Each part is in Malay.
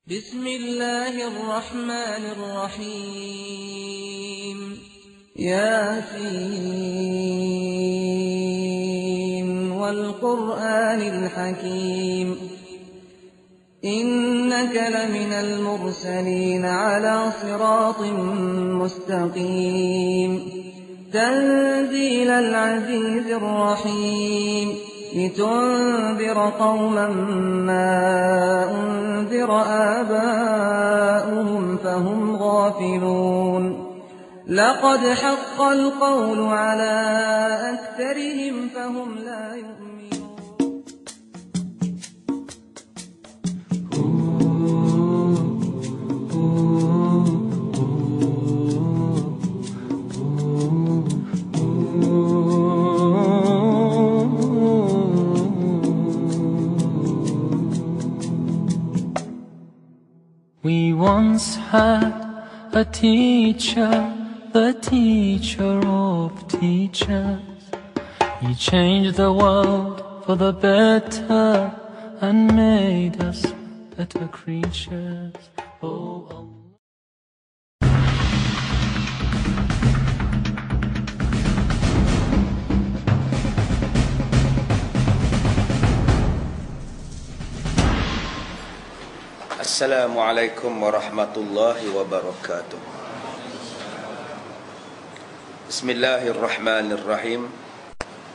بسم الله الرحمن الرحيم ياسين والقرآن الحكيم إنك لمن المرسلين على صراط مستقيم تنزيل العزيز الرحيم لتنذر قوما ما أنذر آباؤهم فهم غافلون لقد حق القول على أكثرهم فهم لا يؤمنون. We once had a teacher, the teacher of teachers. He changed the world for the better and made us better creatures. Oh, Allah. Assalamualaikum warahmatullahi wabarakatuh. Bismillahirrahmanirrahim.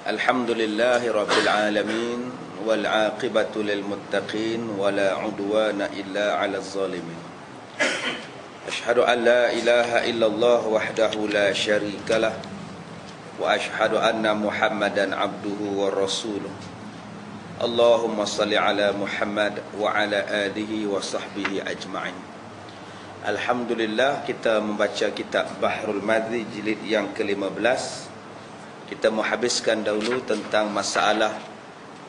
Alhamdulillahi rabbil alamin wal aqibatu lil muttaqin wala udwana illa 'alal zalimin. Asyhadu an la ilaha illallah wahdahu la syarikalah wa asyhadu anna Muhammadan abduhu wa rasuluh. Allahumma salli ala Muhammad wa ala alihi wa sahbihi ajma'in. Alhamdulillah, kita membaca kitab Bahrul Madhi jilid yang ke-15. Kita menghabiskan dahulu tentang masalah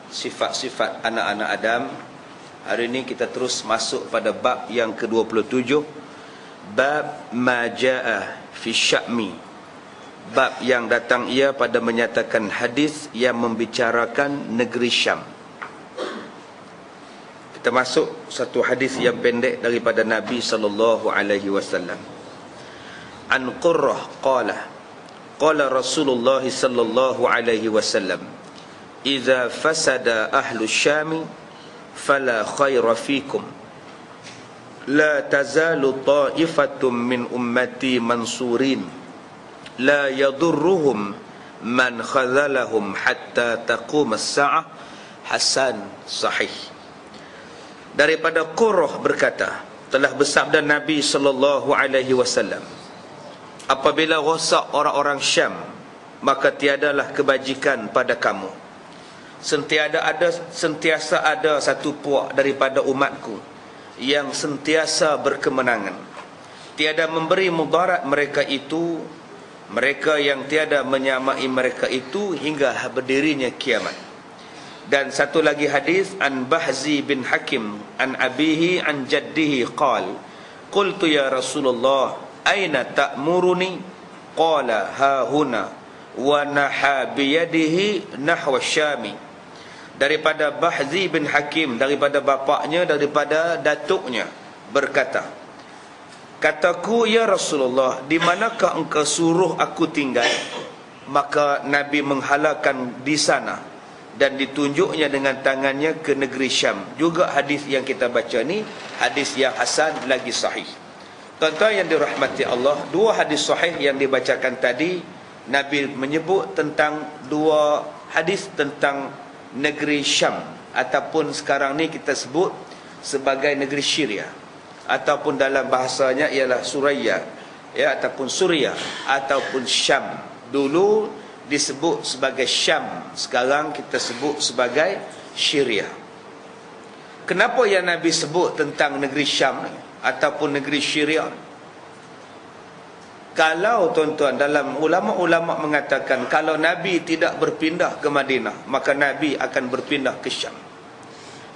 sifat-sifat anak-anak Adam. Hari ini kita terus masuk pada bab yang ke-27, bab maja'a fi sya'mi. Bab yang datang ia pada menyatakan hadis yang membicarakan negeri Syam. Kita masuk satu hadis yang pendek daripada Nabi sallallahu alaihi wasallam. An Qurrah qala qala Rasulullah sallallahu alaihi wasallam, "Idza fasada ahlu Syam fala khaira fikum. La tazalu ta'ifatum min ummati mansurin. La yadurruhum man khadhalahum hatta taqum as-sa'ah." Hasan sahih. Daripada Qurrah berkata, telah bersabda Nabi sallallahu alaihi wasallam, apabila rosak orang-orang Syam, maka tiadalah kebajikan pada kamu. Sentiasa ada satu puak daripada umatku yang sentiasa berkemenangan. Tiada memberi mudarat mereka itu, mereka yang tiada menyamai mereka itu hingga berdirinya kiamat. Dan satu lagi hadis, an Bahzi bin Hakim an abihi an jaddihi qal qultu ya Rasulullah aina ta'muruni qala ha huna wa naha biyadihi nahwa Syami. Daripada Bahzi bin Hakim, daripada bapaknya, daripada datuknya, berkata, kataku ya Rasulullah, di manakah engkau suruh aku tinggal? Maka Nabi menghalalkan di sana dan ditunjuknya dengan tangannya ke negeri Syam. Juga hadis yang kita baca ni hadis yang hasan lagi sahih. Tuan-tuan yang dirahmati Allah, dua hadis sahih yang dibacakan tadi, Nabi menyebut tentang dua hadis tentang negeri Syam, ataupun sekarang ni kita sebut sebagai negeri Syria, ataupun dalam bahasanya ialah Suraya, ya, ataupun Suria, ataupun Syam. Dulu disebut sebagai Syam, sekarang kita sebut sebagai Syria. Kenapa yang Nabi sebut tentang negeri Syam ataupun negeri Syria? Kalau tuan-tuan, dalam ulama-ulama mengatakan kalau Nabi tidak berpindah ke Madinah, maka Nabi akan berpindah ke Syam.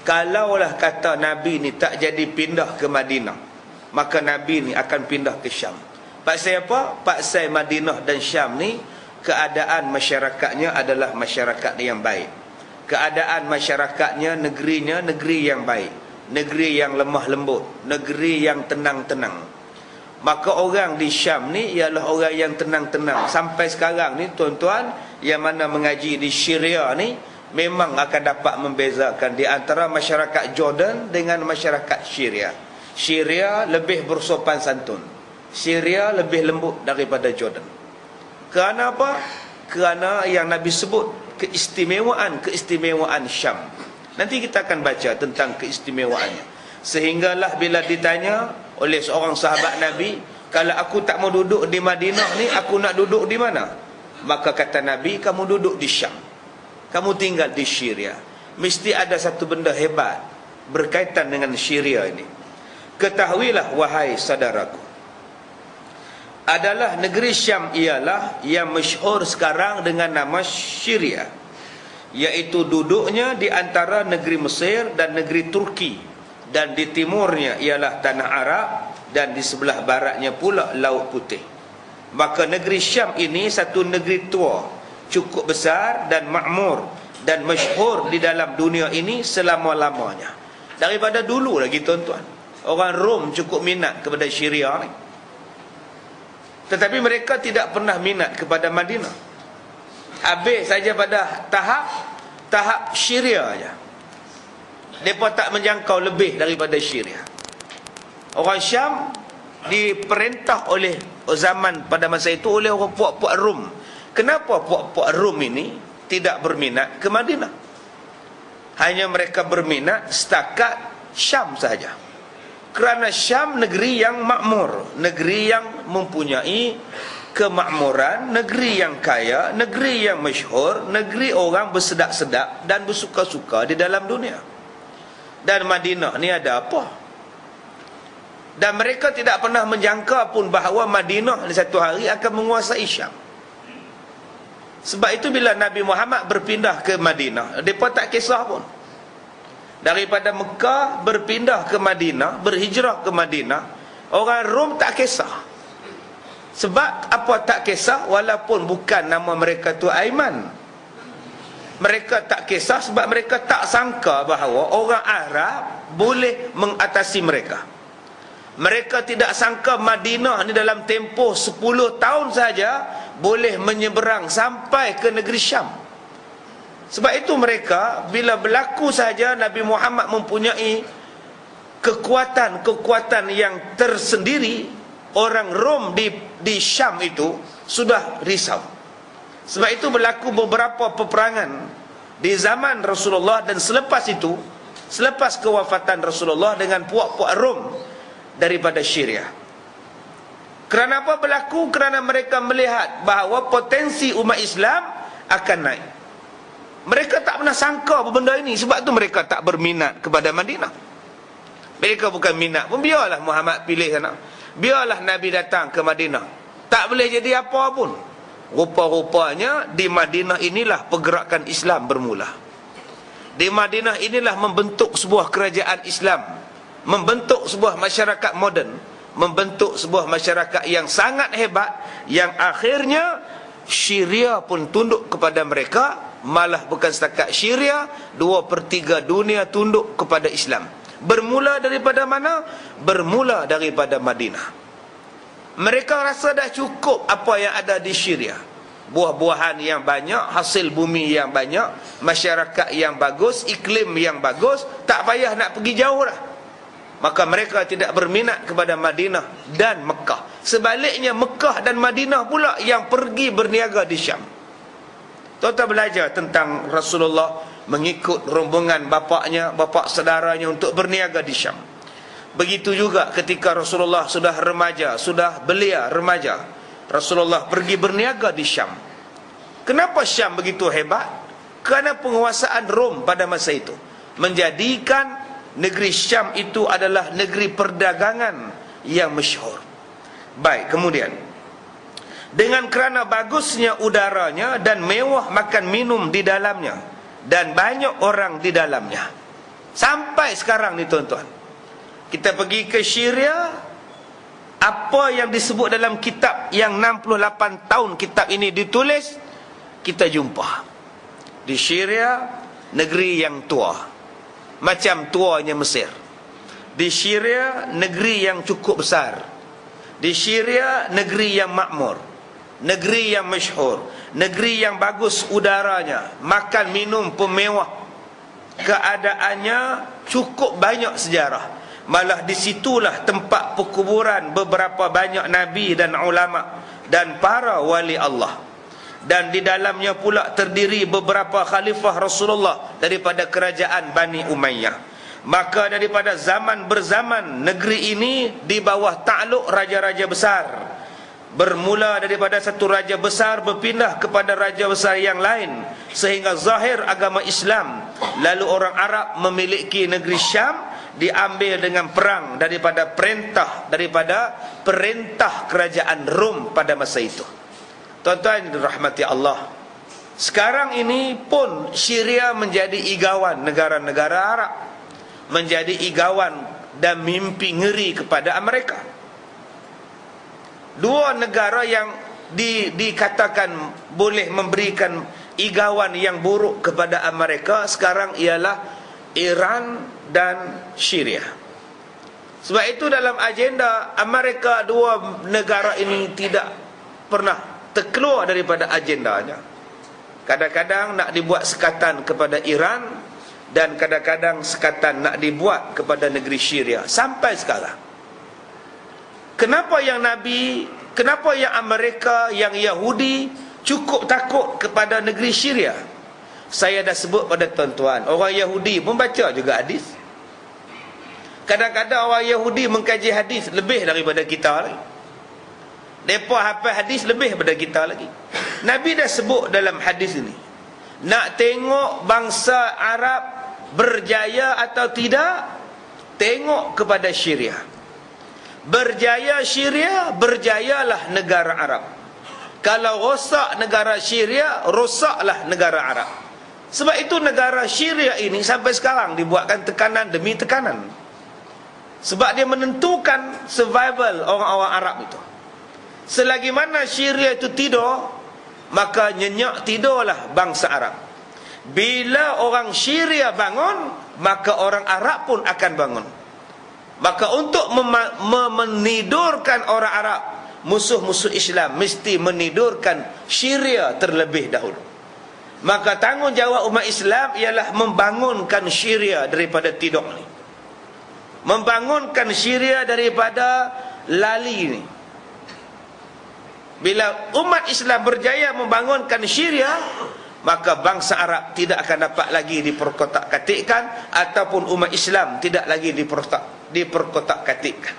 Kalaulah kata Nabi ni tak jadi pindah ke Madinah, maka Nabi ni akan pindah ke Syam. Pasal apa? Pasal Madinah dan Syam ni keadaan masyarakatnya adalah masyarakat yang baik. Keadaan masyarakatnya, negerinya, negeri yang baik. negeri yang lemah lembut, negeri yang tenang-tenang. Maka orang di Syam ni ialah orang yang tenang-tenang. Sampai sekarang ni tuan-tuan yang mana mengaji di Syria ni memang akan dapat membezakan di antara masyarakat Jordan dengan masyarakat Syria. Syria lebih bersopan santun, Syria lebih lembut daripada Jordan. Kerana apa? Kerana yang Nabi sebut keistimewaan Syam. Nanti kita akan baca tentang keistimewaannya. Sehinggalah bila ditanya oleh seorang sahabat Nabi, kalau aku tak mau duduk di Madinah ni, aku nak duduk di mana? Maka kata Nabi, kamu duduk di Syam, kamu tinggal di Syria. Mesti ada satu benda hebat berkaitan dengan Syria ini. Ketahuilah wahai saudaraku, adalah negeri Syam ialah yang masyhur sekarang dengan nama Syria, iaitu duduknya di antara negeri Mesir dan negeri Turki, dan di timurnya ialah tanah Arab, dan di sebelah baratnya pula Laut Putih. Maka negeri Syam ini satu negeri tua, cukup besar dan makmur, dan masyhur di dalam dunia ini selama-lamanya. Daripada dulu lagi tuan-tuan, orang Rom cukup minat kepada Syria ni. Tetapi mereka tidak pernah minat kepada Madinah. Habis saja pada tahap Syria saja. Mereka tak menjangkau lebih daripada Syria. Orang Syam diperintah oleh zaman pada masa itu oleh orang puak-puak Rom. Kenapa puak-puak Rom ini tidak berminat ke Madinah? Hanya mereka berminat setakat Syam saja. Kerana Syam negeri yang makmur, negeri yang mempunyai kemakmuran, negeri yang kaya, negeri yang masyhur, negeri orang bersedak-sedak dan bersuka-suka di dalam dunia. Dan Madinah ni ada apa? Dan mereka tidak pernah menjangka pun bahawa Madinah di satu hari akan menguasai Syam. Sebab itu bila Nabi Muhammad berpindah ke Madinah, mereka tak kisah pun. Daripada Mekah berpindah ke Madinah, berhijrah ke Madinah, orang Rom tak kisah. Sebab apa tak kisah? Walaupun bukan nama mereka tu Aiman, mereka tak kisah sebab mereka tak sangka bahawa orang Arab boleh mengatasi mereka. Mereka tidak sangka Madinah ni dalam tempoh 10 tahun saja boleh menyeberang sampai ke negeri Syam. Sebab itu mereka bila berlaku saja Nabi Muhammad mempunyai kekuatan yang tersendiri, orang Rom di Syam itu sudah risau. Sebab itu berlaku beberapa peperangan di zaman Rasulullah dan selepas itu, selepas kewafatan Rasulullah dengan puak-puak Rom daripada Syria. Kerana apa berlaku? Kerana mereka melihat bahawa potensi umat Islam akan naik. Mereka tak pernah sangka benda ini. Sebab tu mereka tak berminat kepada Madinah. Mereka bukan minat pun, biarlah Muhammad pilih sana, biarlah Nabi datang ke Madinah, tak boleh jadi apa pun. Rupa-rupanya di Madinah inilah pergerakan Islam bermula. Di Madinah inilah membentuk sebuah kerajaan Islam, membentuk sebuah masyarakat moden, membentuk sebuah masyarakat yang sangat hebat, yang akhirnya Syria pun tunduk kepada mereka. Malah bukan setakat Syria, 2/3 dunia tunduk kepada Islam. Bermula daripada mana? Bermula daripada Madinah. Mereka rasa dah cukup apa yang ada di Syria. Buah-buahan yang banyak, hasil bumi yang banyak, masyarakat yang bagus, iklim yang bagus, tak payah nak pergi jauh dah. Maka mereka tidak berminat kepada Madinah dan Mekah. Sebaliknya Mekah dan Madinah pula yang pergi berniaga di Syam. Tuan-tuan belajar tentang Rasulullah mengikut rombongan bapaknya, bapak saudaranya untuk berniaga di Syam. Begitu juga ketika Rasulullah sudah remaja, sudah belia remaja, Rasulullah pergi berniaga di Syam. Kenapa Syam begitu hebat? Kerana penguasaan Rom pada masa itu menjadikan negeri Syam itu adalah negeri perdagangan yang masyhur. Baik, kemudian dengan kerana bagusnya udaranya dan mewah makan minum di dalamnya dan banyak orang di dalamnya, sampai sekarang ni tuan-tuan, kita pergi ke Syria, apa yang disebut dalam kitab yang 68 tahun kitab ini ditulis, kita jumpa di Syria, negeri yang tua, macam tuanya Mesir. Di Syria, negeri yang cukup besar. Di Syria, negeri yang makmur, negeri yang masyhur, negeri yang bagus udaranya, makan minum pun mewah, keadaannya cukup banyak sejarah. Malah disitulah tempat perkuburan beberapa banyak nabi dan ulama dan para wali Allah. Dan di dalamnya pula terdiri beberapa khalifah Rasulullah daripada kerajaan Bani Umayyah. Maka daripada zaman berzaman, negeri ini di bawah takluk raja-raja besar. Bermula daripada satu raja besar berpindah kepada raja besar yang lain, sehingga zahir agama Islam. Lalu orang Arab memiliki negeri Syam, diambil dengan perang daripada perintah kerajaan Rom pada masa itu. Tuan-tuan dirahmati Allah, sekarang ini pun Syria menjadi igawan negara-negara Arab, menjadi igawan dan mimpi ngeri kepada Amerika. Dua negara yang dikatakan boleh memberikan igawan yang buruk kepada Amerika sekarang ialah Iran dan Syria. Sebab itu dalam agenda Amerika, dua negara ini tidak pernah terkeluar daripada agendanya. Kadang-kadang nak dibuat sekatan kepada Iran, dan kadang-kadang sekatan nak dibuat kepada negeri Syria. Sampai sekarang, kenapa yang Amerika, yang Yahudi cukup takut kepada negeri Syria? Saya dah sebut pada tuan-tuan, orang Yahudi pun baca juga hadis. Kadang-kadang orang Yahudi mengkaji hadis lebih daripada kita lagi. Mereka hafal hadis lebih daripada kita lagi. Nabi dah sebut dalam hadis ini, nak tengok bangsa Arab berjaya atau tidak, tengok kepada Syria. Berjaya Syria, berjayalah negara Arab. Kalau rosak negara Syria, rosaklah negara Arab. Sebab itu negara Syria ini sampai sekarang dibuatkan tekanan demi tekanan. Sebab dia menentukan survival orang-orang Arab itu. Selagi mana Syria itu tidur, maka nyenyak tidurlah bangsa Arab. Bila orang Syria bangun, maka orang Arab pun akan bangun. Maka untuk menidurkan orang Arab, musuh-musuh Islam mesti menidurkan Syria terlebih dahulu. Maka tanggungjawab umat Islam ialah membangunkan Syria daripada tidur ni, membangunkan Syria daripada lali ni. Bila umat Islam berjaya membangunkan Syria, maka bangsa Arab tidak akan dapat lagi diperkotak-katikkan, ataupun umat Islam tidak lagi diperkotak-katikkan.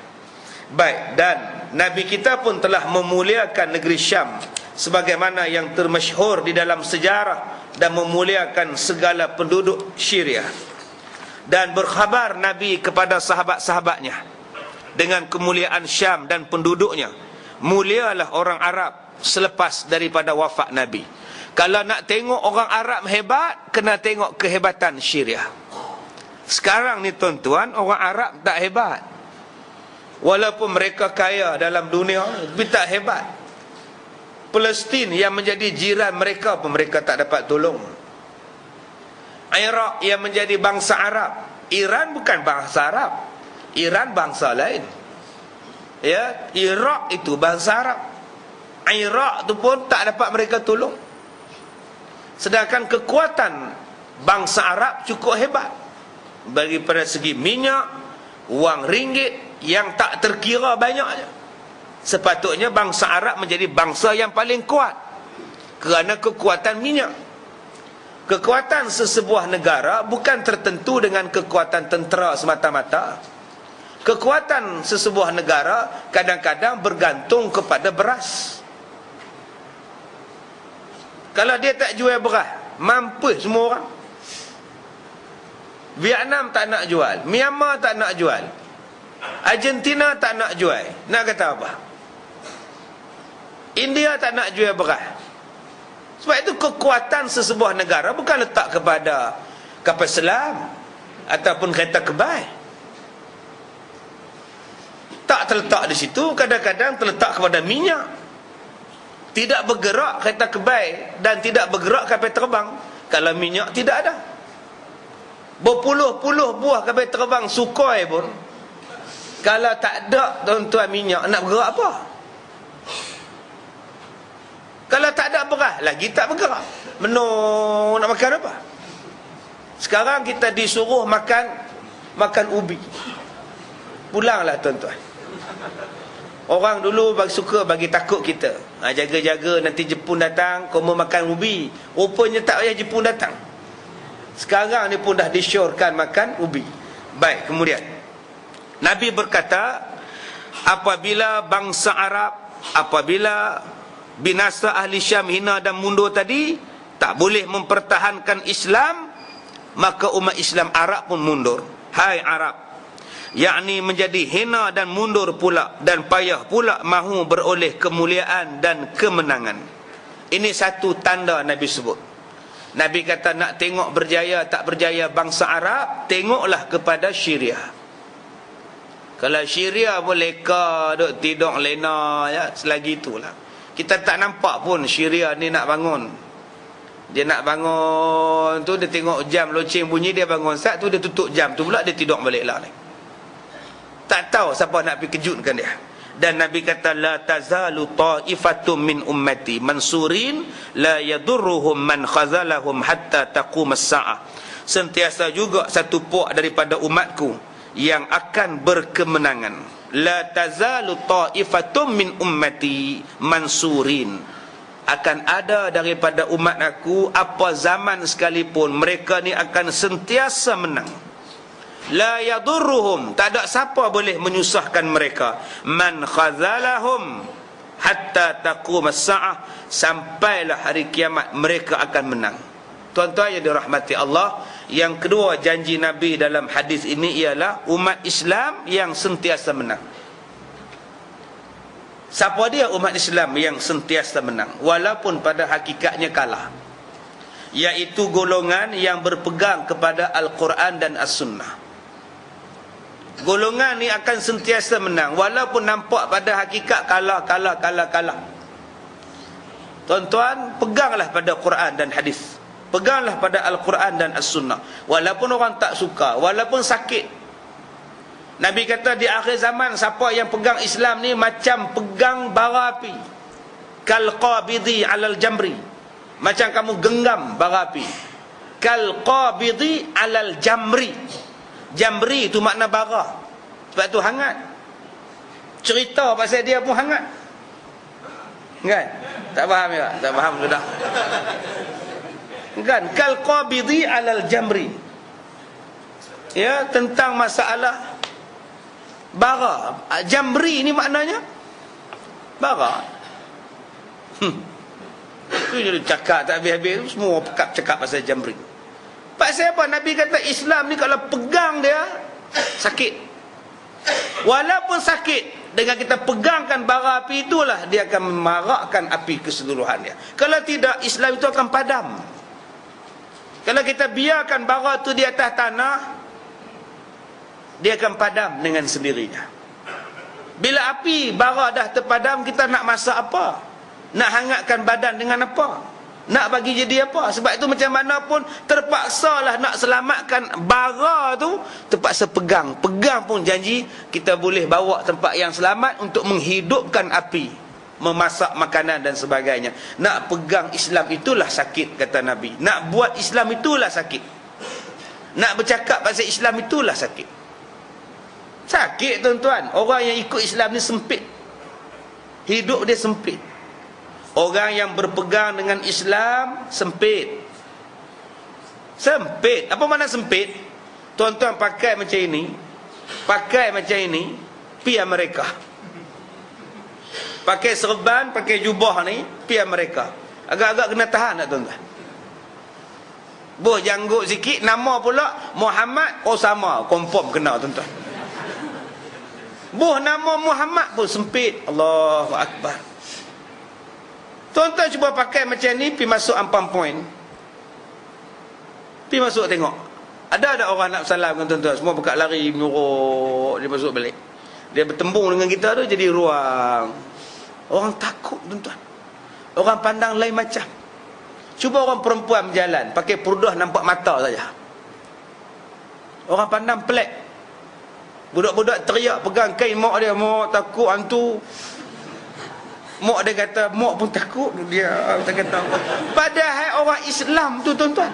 Baik, dan Nabi kita pun telah memuliakan negeri Syam sebagaimana yang termasyhur di dalam sejarah, dan memuliakan segala penduduk Syria. Dan berkhabar Nabi kepada sahabat-sahabatnya dengan kemuliaan Syam dan penduduknya. Mulialah orang Arab selepas daripada wafat Nabi. Kalau nak tengok orang Arab hebat, kena tengok kehebatan Syria. Sekarang ni tuan-tuan, orang Arab tak hebat. Walaupun mereka kaya dalam dunia, tapi tak hebat. Palestin yang menjadi jiran mereka pun mereka tak dapat tolong. Iraq yang menjadi bangsa Arab, Iran bukan bangsa Arab, Iran bangsa lain. Ya, Iraq itu bangsa Arab. Iraq tu pun tak dapat mereka tolong. Sedangkan kekuatan bangsa Arab cukup hebat bagi pada segi minyak, wang ringgit yang tak terkira banyaknya. Sepatutnya bangsa Arab menjadi bangsa yang paling kuat kerana kekuatan minyak. Kekuatan sesebuah negara bukan tertentu dengan kekuatan tentera semata-mata. Kekuatan sesebuah negara kadang-kadang bergantung kepada beras. Kalau dia tak jual beras, mampus semua orang. Vietnam tak nak jual, Myanmar tak nak jual, Argentina tak nak jual. Nak kata apa? India tak nak jual beras. Sebab itu kekuatan sesebuah negara bukan letak kepada kapal selam ataupun kereta kebal. Tak terletak di situ, kadang-kadang terletak kepada minyak. Tidak bergerak kereta kebal dan tidak bergerak kapal terbang kalau minyak tidak ada. Berpuluh-puluh buah kapal terbang Sukhoi pun Kalau tak ada tuan-tuan minyak, nak bergerak apa? Kalau tak ada beras, lagi tak bergerak. Menung nak makan apa? Sekarang kita disuruh makan ubi. Pulanglah tuan-tuan. Orang dulu suka bagi takut kita. Jaga-jaga nanti Jepun datang, kau mau makan ubi. Rupanya tak payah Jepun datang. Sekarang ni pun dah disyorkan makan ubi. Baik, kemudian Nabi berkata, apabila bangsa Arab, apabila binasa ahli Syam hina dan mundur tadi, tak boleh mempertahankan Islam, maka umat Islam Arab pun mundur. Hai Arab, yakni menjadi hina dan mundur pula, dan payah pula mahu beroleh kemuliaan dan kemenangan. Ini satu tanda Nabi sebut. Nabi kata nak tengok berjaya tak berjaya bangsa Arab, tengoklah kepada Syria. Kalau Syria boleh duk tidur lena ya, selagi itulah. Kita tak nampak pun Syria ni nak bangun. Dia nak bangun tu, dia tengok jam loceng bunyi, dia bangun sat tu, dia tutup jam tu pula, dia tidur balik lah ni. Tak tahu siapa nak pergi kejutkan dia. Dan Nabi kata, la tazalu ta'ifatum min ummati mansurin la yadurruhum man khazalahum hatta taqumas sa'ah. Sentiasa juga satu puak daripada umatku yang akan berkemenangan. La tazalu ta'ifatum min ummati mansurin. Akan ada daripada umat aku, apa zaman sekalipun, mereka ni akan sentiasa menang. La yadurruhum, tak ada siapa boleh menyusahkan mereka. Man khazalahum hatta taqumas sa'ah, sampailah hari kiamat mereka akan menang. Tuan-tuan yang dirahmati Allah, yang kedua janji Nabi dalam hadis ini ialah umat Islam yang sentiasa menang. Siapa dia umat Islam yang sentiasa menang walaupun pada hakikatnya kalah? Iaitu golongan yang berpegang kepada Al-Quran dan As-Sunnah. Golongan ni akan sentiasa menang walaupun nampak pada hakikat kalah. Tuan-tuan, peganglah pada Quran dan hadis. Peganglah pada Al-Quran dan As-Sunnah. Walaupun orang tak suka, walaupun sakit. Nabi kata di akhir zaman, siapa yang pegang Islam ni macam pegang bara api. Kal qabidi alal jamri. Macam kamu genggam bara api. Kal qabidi alal jamri. Jamri itu makna bara. Sebab tu hangat. Cerita pasal dia pun hangat. Kan? Tak faham ya? Tak faham sudah. Kan? Kal qabidi alal jamri. Ya, tentang masalah bara. Jamri ni maknanya bara. Tu jadi cakap tak habis-habis, semua cakap pasal jamri. Pasal apa? Nabi kata Islam ni kalau pegang dia sakit. Walaupun sakit, dengan kita pegangkan bara api itulah dia akan memarakkan api keseluruhannya. Kalau tidak, Islam itu akan padam. Kalau kita biarkan bara itu di atas tanah, dia akan padam dengan sendirinya. Bila api bara dah terpadam, kita nak masak apa? Nak hangatkan badan dengan apa? Nak bagi jadi apa? Sebab itu macam mana pun terpaksalah nak selamatkan bara tu, terpaksa pegang. Pegang pun janji kita boleh bawa tempat yang selamat untuk menghidupkan api, memasak makanan dan sebagainya. Nak pegang Islam itulah sakit, kata Nabi. Nak buat Islam itulah sakit. Nak bercakap pasal Islam itulah sakit. Sakit tuan-tuan. Orang yang ikut Islam ni sempit. Hidup dia sempit. Orang yang berpegang dengan Islam sempit. Sempit. Apa makna sempit? Tuan-tuan pakai macam ini, pakai macam ini, pi Amerika. Pakai serban, pakai jubah ni, pi Amerika. Agak-agak kena tahan tak tuan-tuan? Boh janggut sikit, nama pula Muhammad Osama, confirm kena tuan-tuan. Boh nama Muhammad pun sempit. Allahu Akbar. Tuan-tuan cuba pakai macam ni, pergi masuk Ampang Point. Pergi masuk tengok. Ada orang nak salam dengan tuan-tuan, semua buka lari, menyuruh, dia masuk balik. Dia bertembung dengan kita tu jadi ruang. Orang takut tuan-tuan. Orang pandang lain macam. Cuba orang perempuan berjalan, pakai purdah nampak mata saja. Orang pandang pelik. Budak-budak teriak pegang kain mak dia, mak takut hantu. Mak dia kata, mak pun takut. Dia kata apa. Padahal orang Islam tu tuan-tuan,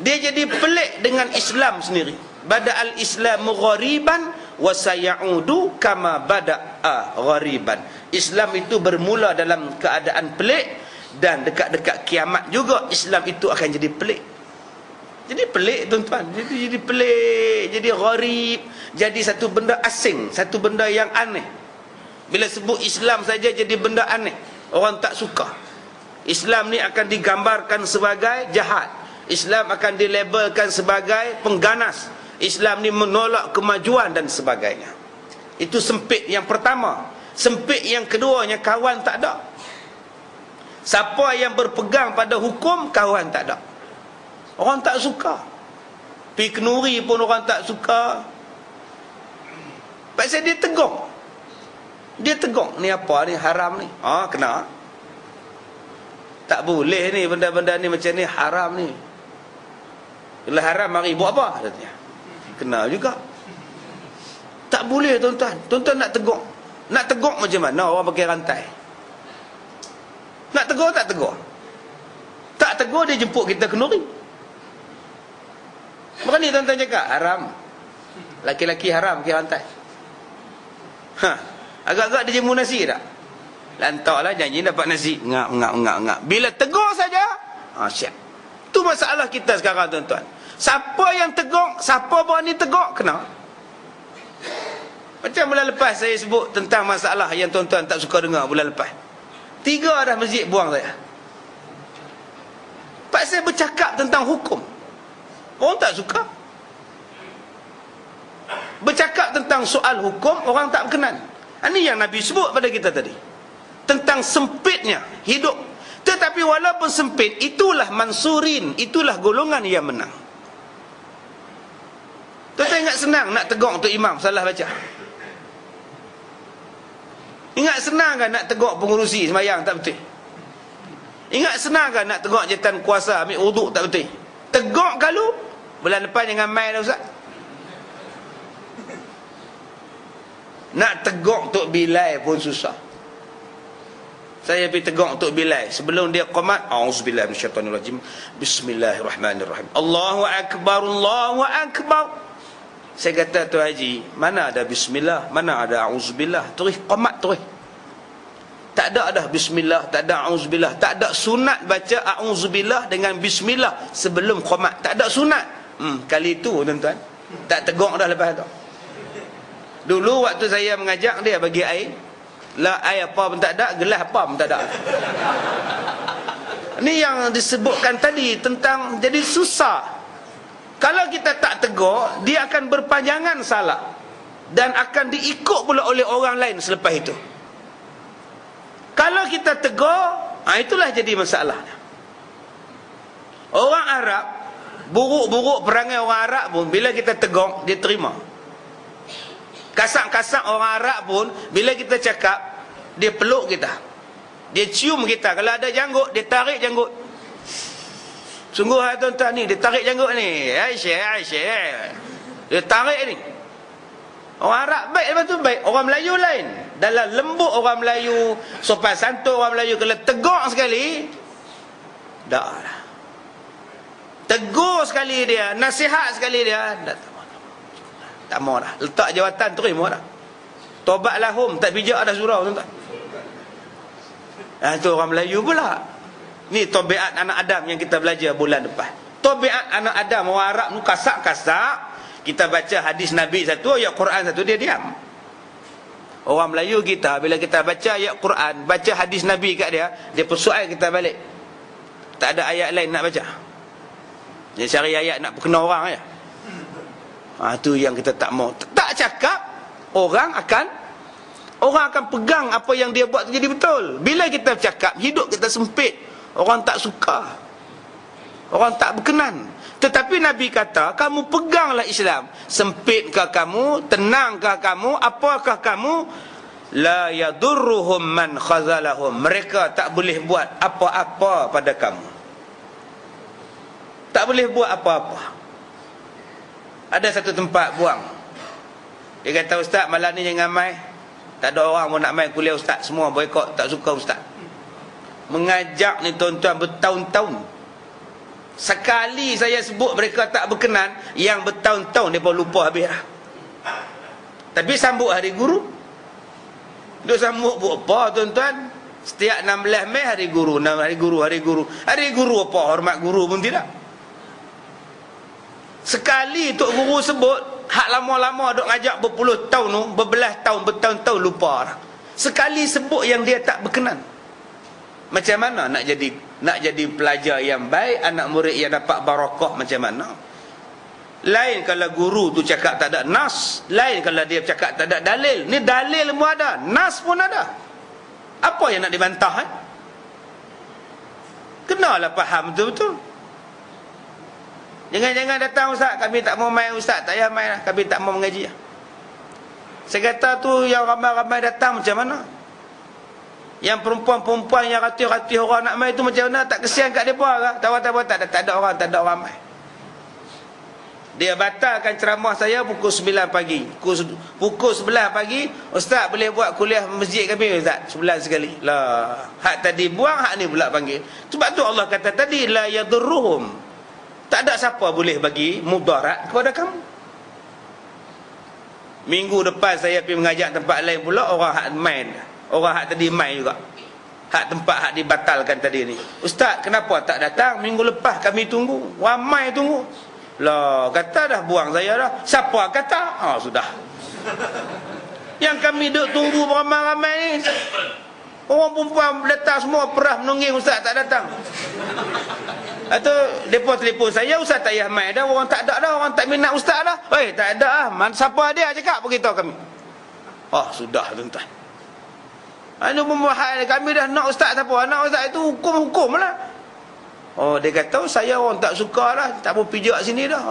dia jadi pelik dengan Islam sendiri. Bada'al Islamu ghariban wa sayaudu kama bada'a ghariban. Islam itu bermula dalam keadaan pelik, dan dekat-dekat kiamat juga Islam itu akan jadi pelik. Jadi pelik tuan-tuan, jadi pelik, jadi gharib, jadi satu benda asing, satu benda yang aneh. Bila sebut Islam saja jadi benda aneh, orang tak suka. Islam ni akan digambarkan sebagai jahat, Islam akan dilabelkan sebagai pengganas, Islam ni menolak kemajuan dan sebagainya. Itu sempit yang pertama. Sempit yang keduanya, kawan tak ada. Siapa yang berpegang pada hukum, kawan tak ada. Orang tak suka. Pi kenuri pun orang tak suka. Pasal dia tegur. Dia tegur, ni apa ni, haram ni. Kena. Tak boleh ni, benda-benda ni macam ni, haram ni. Bila haram, mari buat apa? Katanya. Kena juga. Tak boleh tuan-tuan. Tuan-tuan nak tegur. Nak tegur macam mana orang pakai rantai? Nak tegur tak tegur? Tak tegur, dia jemput kita kenuri. Berani tuan-tuan cakap haram. Laki-laki haram pakai rantai. Agak-agak dia jemur nasi tak? Lantaklah janji dapat nasi. Ngak. Bila tegur saja, siap. Itu masalah kita sekarang tuan-tuan. Siapa yang tegur, siapa berani tegur, kena. Macam bulan lepas saya sebut tentang masalah yang tuan-tuan tak suka dengar bulan lepas. 3 dah masjid buang saya. Pasal bercakap tentang hukum. Orang tak suka. Bercakap tentang soal hukum, orang tak berkenan. Ini yang Nabi sebut pada kita tadi. Tentang sempitnya hidup. Tetapi walaupun sempit, itulah mansurin, itulah golongan yang menang. Tuan-tuan ingat senang nak tegur untuk imam salah baca? Ingat senang kan nak tegur pengurusi sembahyang tak betul? Ingat senang kan nak tegur jawatan kuasa ambil wuduk tak betul? Tegur kalau bulan depan jangan main dah Ustaz. Nak tegur Tok Bilal pun susah. Saya pergi tegur Tok Bilal sebelum dia qamat, auzubillahi minasyaitonirrajim, bismillahirrahmanirrahim, Allahu akbar, Allahu akbar. Saya kata, Tuan Haji, mana ada bismillah, mana ada auzubillah, terus qamat terus. Tak ada dah bismillah, tak ada auzubillah, tak ada sunat baca auzubillah dengan bismillah sebelum qamat, tak ada sunat. Kali itu tuan-tuan tak tegur dah lepas tu. Dulu waktu saya mengajak dia bagi air, lah air apa pun tak ada, gelas apa pun tak ada. Ini yang disebutkan tadi tentang jadi susah. Kalau kita tak tegur, dia akan berpanjangan salah dan akan diikut pula oleh orang lain selepas itu. Kalau kita tegur, itulah jadi masalahnya. Orang Arab, buruk-buruk perangai orang Arab pun bila kita tegur, dia terima. Kasar-kasar orang Arab pun bila kita cakap, dia peluk kita, dia cium kita. Kalau ada janggut, dia tarik janggut. Sungguh tuan-tuan ni, dia tarik janggut ni, Aisyah, dia tarik ni. Orang Arab baik, lepas tu baik. Orang Melayu lain. Dalam lembut orang Melayu, sopan santun orang Melayu, kalau tegur sekali, dah lah. Tegur sekali dia, nasihat sekali dia, tak mau dah. Letak jawatan terus mau dah. Tobat lahum, tak bijak dah surau tuan-tuan. Itu orang Melayu pula. Ni tabiat anak Adam yang kita belajar bulan depan. Tabiat anak Adam orang Arab tu kasak-kasak. Kita baca hadis Nabi satu, ayat Quran satu, dia diam. Orang Melayu kita bila kita baca ayat Quran, baca hadis Nabi kat dia, dia persoal kita balik. Tak ada ayat lain nak baca. Dia cari ayat nak perkena orang aja. Tu yang kita tak mau. Tak cakap, orang akan pegang apa yang dia buat tu jadi betul. Bila kita cakap, hidup kita sempit, orang tak suka, orang tak berkenan. Tetapi Nabi kata, kamu peganglah Islam. Sempitkah kamu, tenangkah kamu, apakah kamu, la yadurruhum man khazalahum, mereka tak boleh buat apa-apa pada kamu. Tak boleh buat apa-apa. Ada satu tempat buang Dia kata, ustaz malam ni jangan mai. Tak ada orang pun nak mai kuliah ustaz. Semua boykot, tak suka ustaz. Mengajak ni tuan-tuan bertahun-tahun. Sekali saya sebut mereka tak berkenan, yang bertahun-tahun mereka lupa habis lah. Tapi sambut hari guru. Dia sambut buat apa tuan-tuan? Setiap 16 Mei hari guru, hari guru. Hari guru apa? Hormat guru pun tidak. Sekali Tok Guru sebut, hak lama-lama duk ngajak berpuluh tahun tu, berbelas tahun, bertahun-tahun lupa dah. Sekali sebut yang dia tak berkenan. Macam mana nak jadi pelajar yang baik, anak murid yang dapat barakah macam mana? Lain kalau guru tu cakap tak ada nas, lain kalau dia cakap tak ada dalil. Ni dalil pun ada, nas pun ada. Apa yang nak dibantah Kenalah faham betul-betul. Jangan-jangan datang ustaz, kami tak mau main ustaz, tak payah main lah, kami tak mau mengaji lah. Saya kata tu yang ramai-ramai datang macam mana? Yang perempuan-perempuan yang ratus-ratus orang nak main tu macam mana? Tak kesian kat mereka ke? Tak ada orang main. Dia batalkan ceramah saya pukul 9 pagi. Pukul 11 pagi, ustaz boleh buat kuliah masjid kami ustaz, sebulan sekali. Lah, hak tadi buang, hak ni pula panggil. Sebab tu Allah kata tadi, la yadurruhum. Tak ada siapa boleh bagi mudarat kepada kamu. Minggu depan saya pergi mengajak tempat lain pula, orang hak main. Orang hak tadi main juga. Hak tempat hak dibatalkan tadi ni. Ustaz, kenapa tak datang? Minggu lepas kami tunggu. Ramai tunggu. Lah, kata dah buang saya dah. Siapa kata? Sudah. Yang kami duk tunggu ramai-ramai ni, orang perempuan datang semua perah menungging ustaz tak datang. Atau depa telefon saya, ustaz tak payah mai dah, orang tak ada dah, orang tak minat ustaz dah. Tak ada ah. Siapa dia cakap beritahu kami. Sudah tuan-tuan. Anu pembahasan kami dah nak ustaz siapa? Nak ustaz itu hukum-hukum lah. Dia kata saya orang tak suka lah, tak mau pijak sini dah.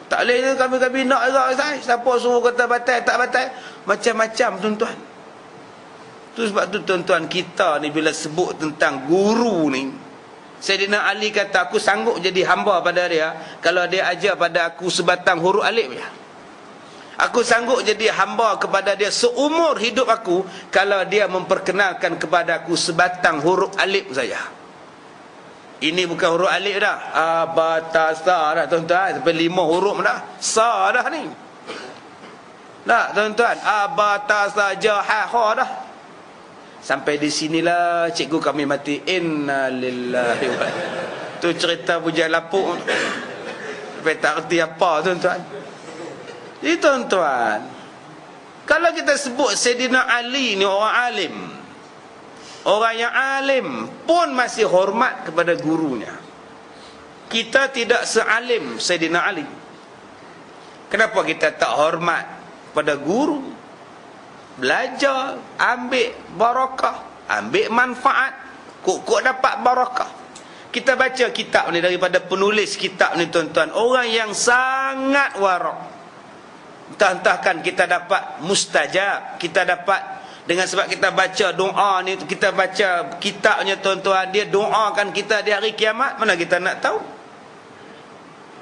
Tak boleh ni kami nak juga ustaz. Siapa suruh kata batal tak batal? Macam-macam tuan-tuan. Tu sebab tu tuan-tuan, kita ni bila sebut tentang guru ni, Sayyidina Ali kata aku sanggup jadi hamba pada dia kalau dia ajar pada aku sebatang huruf alif ya. Aku sanggup jadi hamba kepada dia seumur hidup aku kalau dia memperkenalkan kepada aku sebatang huruf alif saja. Ini bukan huruf alif dah, abatasa dah tuan-tuan, sampai 5 huruf dah, sa dah ni. Dah tuan-tuan, abatasa jaha dah. Sampai di sinilah cikgu kami mati. Inna lillahi wa tu cerita bujang lapuk. Sampai tak erti apa tuan-tuan. Jadi tuan-tuan, kalau kita sebut Sayyidina Ali ni orang alim, orang yang alim pun masih hormat kepada gurunya. Kita tidak sealim Sayyidina Ali. Kenapa kita tak hormat pada guru? Belajar, ambil barakah, ambil manfaat, kok dapat barakah. Kita baca kitab ni daripada penulis kitab ni tuan-tuan, orang yang sangat warak. Entah-entahkan kita dapat mustajab, kita dapat dengan sebab kita baca doa ni, kita baca kitabnya tuan-tuan, dia doakan kita di hari kiamat, mana kita nak tahu.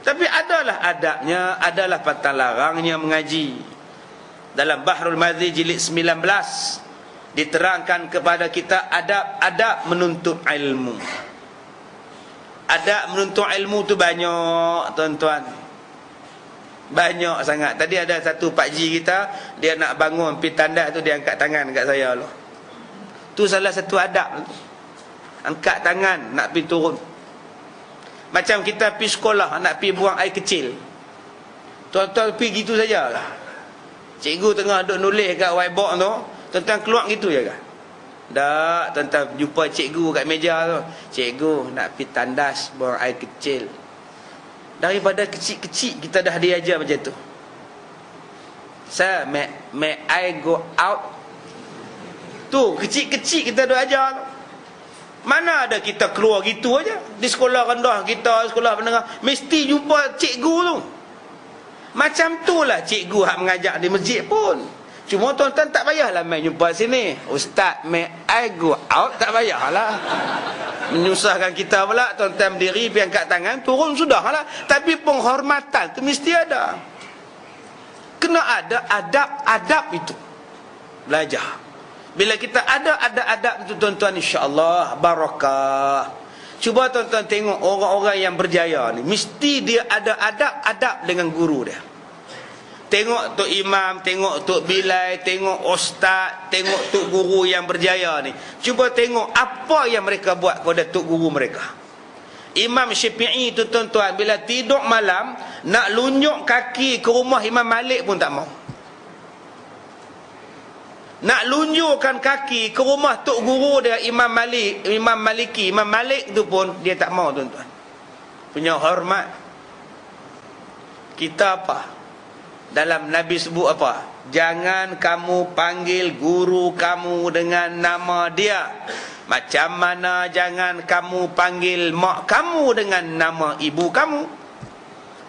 Tapi adalah adabnya, adalah pantang larangnya mengaji. Dalam Bahrul Madhi jilid 19 diterangkan kepada kita adab-adab menuntut ilmu. Adab menuntut ilmu tu banyak tuan-tuan, banyak sangat. Tadi ada satu pakcik kita, dia nak bangun pergi tandas tu, dia angkat tangan kat saya lah. Tu salah satu adab, angkat tangan nak pergi turun. Macam kita pergi sekolah nak pergi buang air kecil, tuan-tuan pergi gitu saja lah. Cikgu tengah duk nulis kat whiteboard tu, tuan-tuan keluar gitu je kan? Tak, tuan-tuan jumpa cikgu kat meja tu, cikgu nak pergi tandas buang air kecil. Daripada kecil-kecil kita dah diajar macam tu. Sir, may I go out? Tu kecil-kecil kita dah ajar tu. Mana ada kita keluar gitu aja. Di sekolah rendah kita, sekolah menengah, mesti jumpa cikgu tu. Macam tu lah cikgu hak mengajar di masjid pun. Cuma tuan-tuan tak payahlah main jumpa sini, Ustaz, may I go out? Tak payahlah. Menyusahkan kita pula, tuan-tuan berdiri, pergi angkat tangan, turun, sudahlah. Tapi penghormatan tu mesti ada. kena ada adab-adab itu. Belajar. Bila kita ada adab itu tuan-tuan, insya-Allah barakah. Cuba tuan-tuan tengok orang-orang yang berjaya ni, mesti dia ada adab-adab dengan guru dia. Tengok Tok Imam, tengok Tok Bilal, tengok Ustaz, tengok Tok Guru yang berjaya ni. Cuba tengok apa yang mereka buat kepada Tok Guru mereka. Imam Syafi'i tu tuan-tuan, bila tidur malam, nak lunjuk kaki ke rumah Imam Malik pun tak mau. Nak lunjukkan kaki ke rumah Tok Guru dia Imam Maliki, Imam Malik tu pun dia tak mau tuan-tuan. Punya hormat. Kita apa? Dalam Nabi sebut apa? Jangan kamu panggil guru kamu dengan nama dia. Macam mana jangan kamu panggil mak kamu dengan nama ibu kamu.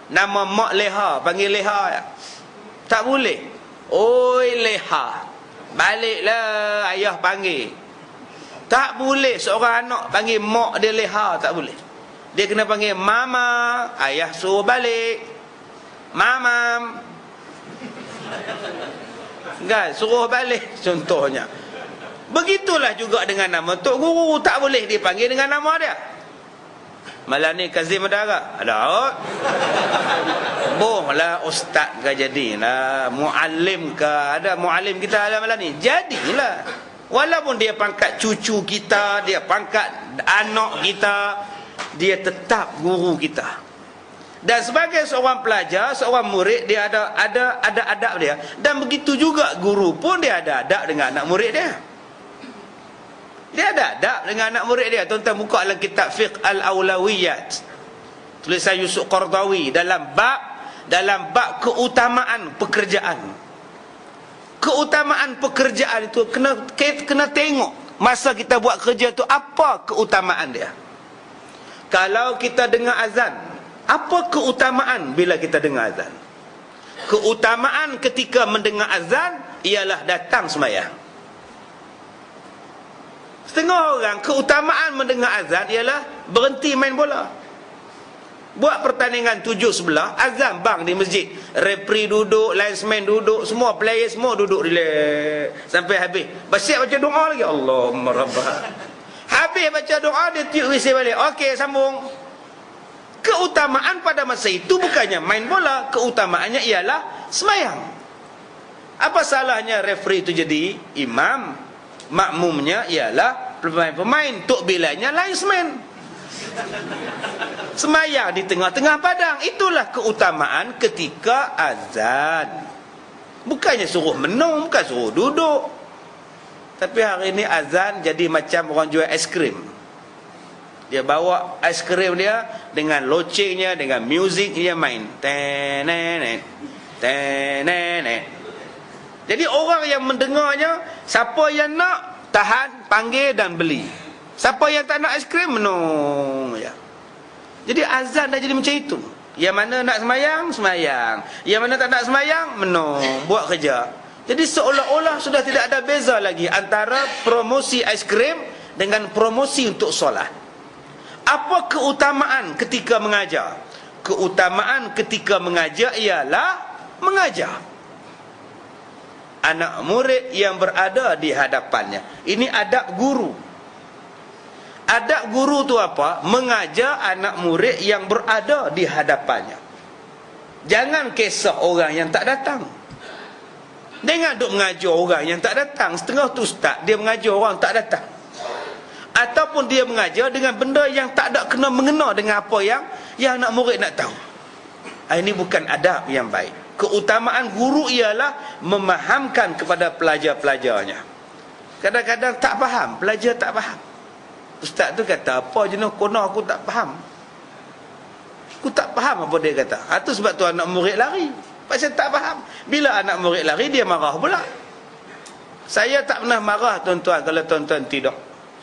Nama mak Leha, panggil Leha ya? Tak boleh. Oi Leha, baliklah ayah panggil. Tak boleh seorang anak panggil mak dia Leha, tak boleh. Dia kena panggil mama, ayah suruh balik. Mamam. Kan, suruh balik contohnya. Begitulah juga dengan nama Tok Guru, tak boleh dipanggil dengan nama dia. Malah ni Kazim Madara. Ada. Bohlah ustaz ke jadilah, muallim ke, ada muallim kita ada malam ni. Jadilah. Walaupun dia pangkat cucu kita, dia pangkat anak kita, dia tetap guru kita. Dan sebagai seorang pelajar, seorang murid, dia ada adab dia. Dan begitu juga guru pun dia ada adab dengan anak murid dia. Dia ada adab dengan anak murid dia. Tuan-tuan buka dalam kitab Fiqh Al-Awlawiyat, tulisan Yusuf Qardawi, dalam bab keutamaan pekerjaan. Keutamaan pekerjaan itu kena tengok masa kita buat kerja tu apa keutamaan dia. Kalau kita dengar azan, apa keutamaan bila kita dengar azan? Keutamaan ketika mendengar azan ialah datang sembahyang. Setengah orang keutamaan mendengar azan ialah berhenti main bola. Buat pertandingan 7-11, azan bang di masjid, referee duduk, linesman duduk, semua player semua duduk relax sampai habis. Basyik baca doa lagi, Allahumma rabbah. Habis baca doa, dia tiup whistle balik. Okey, sambung. Keutamaan pada masa itu bukannya main bola, keutamaannya ialah sembahyang. Apa salahnya referee itu jadi imam? Makmumnya ialah pemain-pemain, Tok Bilalnya linesman. Sembahyang di tengah-tengah padang. Itulah keutamaan ketika azan. Bukannya suruh menung, bukan suruh duduk. Tapi hari ini azan jadi macam orang jual aiskrim. Dia bawa aiskrim dia dengan locengnya, dengan muzik dia main. Tenenet, tenenet. Jadi orang yang mendengarnya, siapa yang nak, tahan, panggil dan beli. Siapa yang tak nak aiskrim, menung ya. Jadi azan dah jadi macam itu. Yang mana nak sembahyang, sembahyang. Yang mana tak nak sembahyang, menung, buat kerja. Jadi seolah-olah sudah tidak ada beza lagi antara promosi aiskrim dengan promosi untuk solat. Apa keutamaan ketika mengajar? Keutamaan ketika mengajar ialah mengajar anak murid yang berada di hadapannya. Ini adab guru. Adab guru tu apa? Mengajar anak murid yang berada di hadapannya. Jangan kisah orang yang tak datang. Jangan duk mengajar orang yang tak datang. Setengah tu ustaz, dia mengajar orang tak datang. Ataupun dia mengajar dengan benda yang tak ada kena mengena dengan apa yang anak murid nak tahu. Ini bukan adab yang baik. Keutamaan guru ialah memahamkan kepada pelajar-pelajarnya. Kadang-kadang tak faham, pelajar tak faham. Ustaz tu kata, apa jenis kono aku tak faham. Aku tak faham apa dia kata. Itu sebab tu anak murid lari. Pasal tak faham. Bila anak murid lari, dia marah pula. Saya tak pernah marah tuan-tuan kalau tuan-tuan tidak.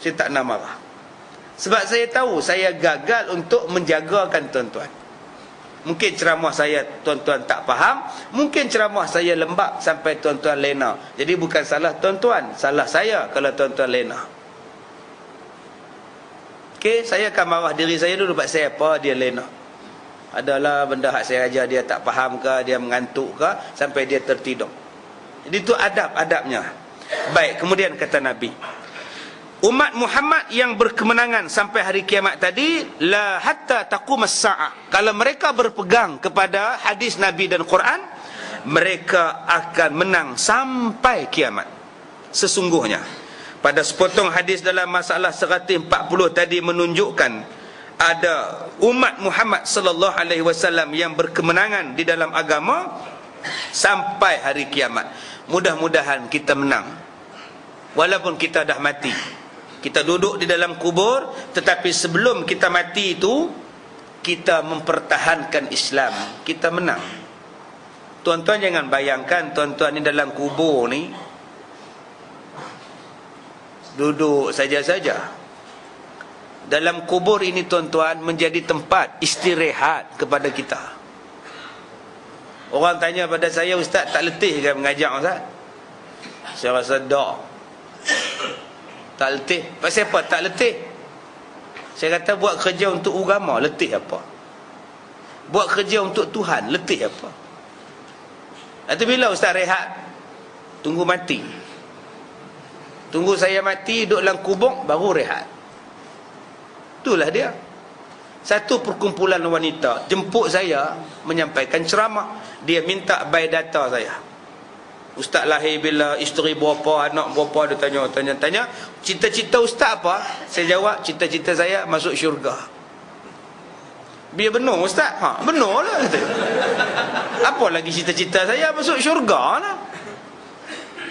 Saya tak pernah marah. Sebab saya tahu saya gagal untuk menjagakan tuan-tuan. Mungkin ceramah saya tuan-tuan tak faham, mungkin ceramah saya lembab sampai tuan-tuan lena. Jadi bukan salah tuan-tuan, salah saya kalau tuan-tuan lena. Okey, saya akan marah diri saya dulu sebab saya apa dia lena. Adalah benda hak saya ajar dia tak faham ke, dia mengantuk ke, sampai dia tertidur. Jadi itu adab-adabnya. Baik, kemudian kata Nabi, umat Muhammad yang berkemenangan sampai hari kiamat tadi, la hatta taqumas sa'ah. Kalau mereka berpegang kepada hadis Nabi dan Quran, mereka akan menang sampai kiamat. Sesungguhnya pada sepotong hadis dalam masalah 140 tadi menunjukkan ada umat Muhammad sallallahu alaihi wasallam yang berkemenangan di dalam agama sampai hari kiamat. Mudah-mudahan kita menang. Walaupun kita dah mati, kita duduk di dalam kubur, tetapi sebelum kita mati itu kita mempertahankan Islam, kita menang. Tuan-tuan jangan bayangkan tuan-tuan ni dalam kubur ni duduk saja-saja. Dalam kubur ini tuan-tuan menjadi tempat istirahat kepada kita. Orang tanya pada saya, ustaz tak letih ke mengajar ustaz? Saya rasa tak. Tak letih. Pasal apa tak letih? Saya kata buat kerja untuk agama, letih apa? Buat kerja untuk Tuhan, letih apa? Nanti bila ustaz rehat? Tunggu mati. Tunggu saya mati, duduk dalam kubur, baru rehat. Itulah dia. Satu perkumpulan wanita jemput saya menyampaikan ceramah. Dia minta biodata saya. Ustaz lahir bila, isteri berapa, anak berapa, dia tanya. Cita-cita ustaz apa? Saya jawab, cita-cita saya masuk syurga. Biar benar ustaz? Ha, benar lah. Apa lagi cita-cita saya masuk syurga lah.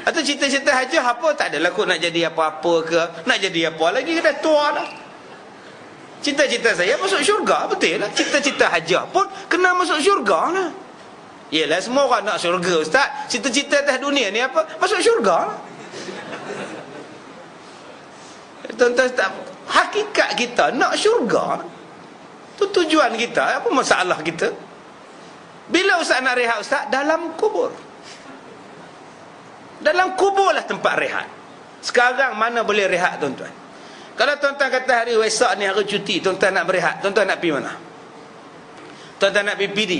Atau cita-cita hajah apa? Tak adalah aku nak jadi apa-apa ke, nak jadi apa lagi, dah tua dah. Cita-cita saya masuk syurga, betul lah. Cita-cita hajah pun kena masuk syurga lah. Yelah, semua orang nak syurga ustaz. Cita-cita atas dunia ni apa? Masuk syurga lah. Tuan-tuan, hakikat kita nak syurga. Itu tujuan kita. Apa masalah kita? Bila ustaz nak rehat ustaz? Dalam kubur. Dalam kubur lah tempat rehat. Sekarang mana boleh rehat tuan-tuan? Kalau tuan-tuan kata hari Waisak ni hari cuti, tuan-tuan nak berehat, tuan-tuan nak pergi mana? Tuan-tuan nak pergi PD?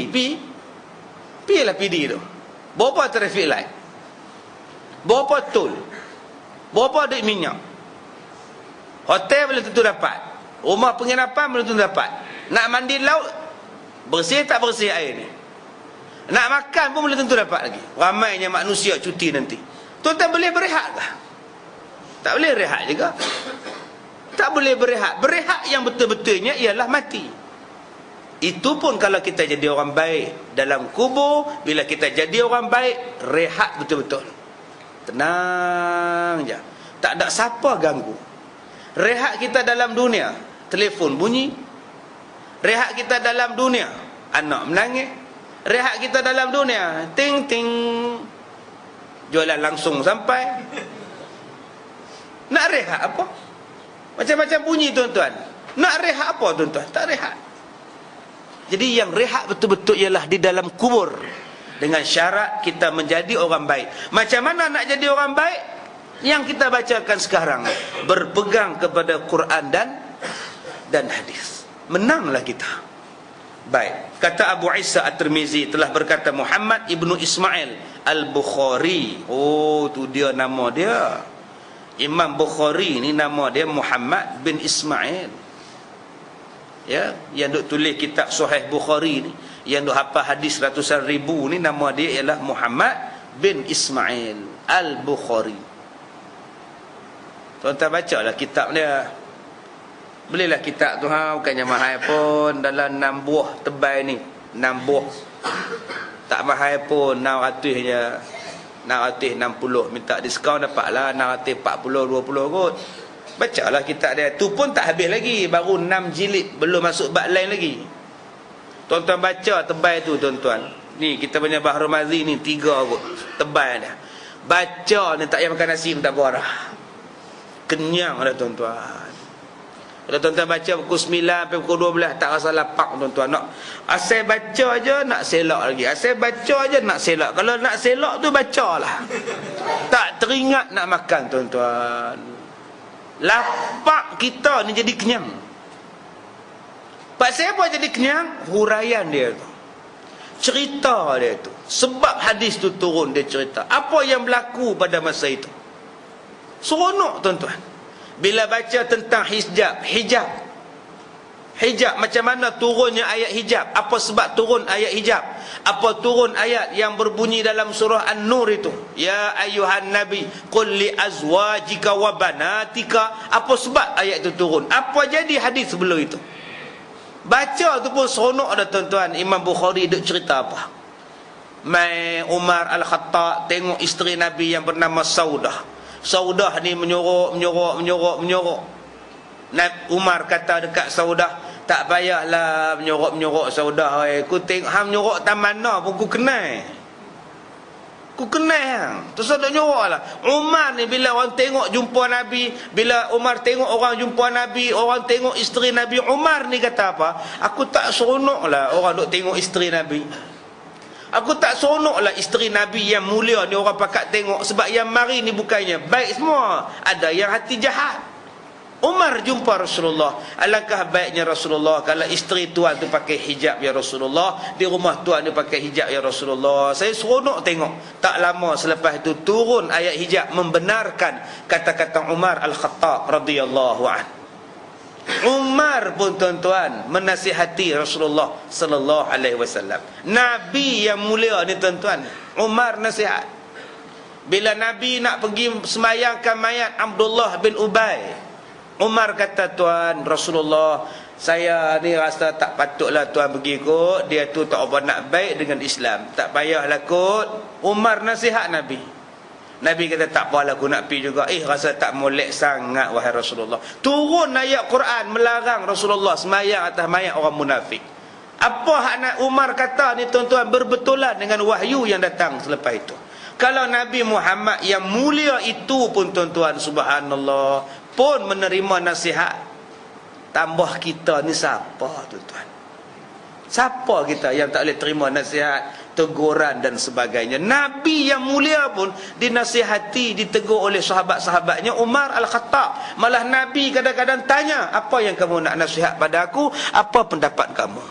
Pergilah PD tu. Berapa traffic light? Berapa tol? Berapa duit minyak? Hotel boleh tentu dapat. Rumah penginapan boleh tentu dapat. Nak mandi laut, bersih tak bersih air ni? Nak makan pun boleh tentu dapat lagi. Ramainya manusia cuti nanti. Tuan-tuan boleh berehat tak? Tak boleh rehat juga. Tak boleh berehat. Berehat yang betul-betulnya ialah mati. Itu pun kalau kita jadi orang baik dalam kubur. Bila kita jadi orang baik, rehat betul-betul. Tenang je. Tak ada siapa ganggu. Rehat kita dalam dunia, telefon bunyi. Rehat kita dalam dunia, anak menangis. Rehat kita dalam dunia, ting-ting, jualan langsung sampai. Nak rehat apa? Macam-macam bunyi tuan-tuan. Nak rehat apa tuan-tuan? Tak rehat. Jadi yang rehat betul-betul ialah di dalam kubur. Dengan syarat kita menjadi orang baik. Macam mana nak jadi orang baik? Yang kita bacakan sekarang. Berpegang kepada Quran dan hadis. Menanglah kita. Baik. Kata Abu Isa At-Tirmizi telah berkata Muhammad ibnu Ismail Al-Bukhari. Oh, tu dia nama dia. Imam Bukhari ni nama dia Muhammad bin Ismail. Ya, yang duk tulis kitab Sahih Bukhari ni, yang duk hafal hadis ratusan ribu ni, nama dia ialah Muhammad bin Ismail Al-Bukhari. Tuan-tuan bacalah kitab dia. Belilah kitab tu bukannya mahal pun, dalam 6 buah tebal ni, 6 buah. Tak mahal pun, 600 je. 660, minta diskaun dapatlah 640, 20 kot. Bacalah kitab dia. Tu pun tak habis lagi, baru 6 jilid, belum masuk bab lain lagi. Tuan-tuan baca tebal tu tuan-tuan. Ni kita punya Bahrul Mazi ni 3 kot tebal dia. Baca ni tak payah makan nasi pun tak berarah. Kenyang dah tuan-tuan. Kalau tuan-tuan baca pukul 9 sampai pukul 12 tak rasa lapak tuan-tuan. Nak asal baca aja nak selak lagi. Asal baca aja nak selak. Kalau nak selak tu bacalah. Tak teringat nak makan tuan-tuan. Lapak kita ni jadi kenyang. Pasal apa jadi kenyang? Huraian dia tu, cerita dia tu, sebab hadis tu turun, dia cerita apa yang berlaku pada masa itu. Seronok tuan-tuan bila baca tentang hijab, macam mana turunnya ayat hijab, apa sebab turun ayat hijab, apa turun ayat yang berbunyi dalam surah An-Nur itu, ya ayuhan nabi qul li azwajika wa banatika, apa sebab ayat itu turun, apa jadi hadis sebelum itu. Baca tu pun seronok dah tuan-tuan. Imam Bukhari duk cerita apa, mai Umar Al-Khattab tengok isteri Nabi yang bernama Saudah ni menyorok. Umar kata dekat Saudah, tak payahlah menyorok Saudah, aku tengok hang menyorok tak mana pun aku kenal hang. Terus ada nyorok lah. Umar ni bila orang tengok jumpa Nabi, bila Umar tengok orang jumpa Nabi, orang tengok isteri Nabi, Umar ni kata apa, aku tak seronok lah orang duk tengok isteri Nabi. Aku tak seronok lah isteri Nabi yang mulia ni orang pakat tengok, sebab yang mari ni bukannya baik semua, ada yang hati jahat. Umar jumpa Rasulullah, alangkah baiknya Rasulullah kalau isteri tuan tu pakai hijab ya Rasulullah, di rumah tuan dia pakai hijab ya Rasulullah. Saya seronok tengok. Tak lama selepas itu turun ayat hijab membenarkan kata-kata Umar Al-Khattab radhiyallahu an. Umar pun tuan-tuan menasihati Rasulullah sallallahu alaihi wasallam. Nabi yang mulia ni tuan-tuan, Umar nasihat. Bila Nabi nak pergi semayangkan mayat Abdullah bin Ubay, Umar kata, tuan Rasulullah, saya ni rasa tak patutlah tuan pergi kot, dia tu tak apa nak baik dengan Islam, tak payahlah kot. Umar nasihat Nabi. Nabi kata, tak apalah aku nak pergi juga. Rasa tak molek sangat wahai Rasulullah. Turun ayat Quran melarang Rasulullah semayang atas mayat orang munafik. Apa hak Umar kata ni tuan-tuan berbetulan dengan wahyu yang datang selepas itu. Kalau Nabi Muhammad yang mulia itu pun tuan-tuan, subhanallah, pun menerima nasihat, tambah kita ni siapa tuan-tuan? Siapa kita yang tak boleh terima nasihat, teguran dan sebagainya? Nabi yang mulia pun dinasihati, ditegur oleh sahabat-sahabatnya. Umar Al-Khattab, malah Nabi kadang-kadang tanya, apa yang kamu nak nasihat pada aku, apa pendapat kamu?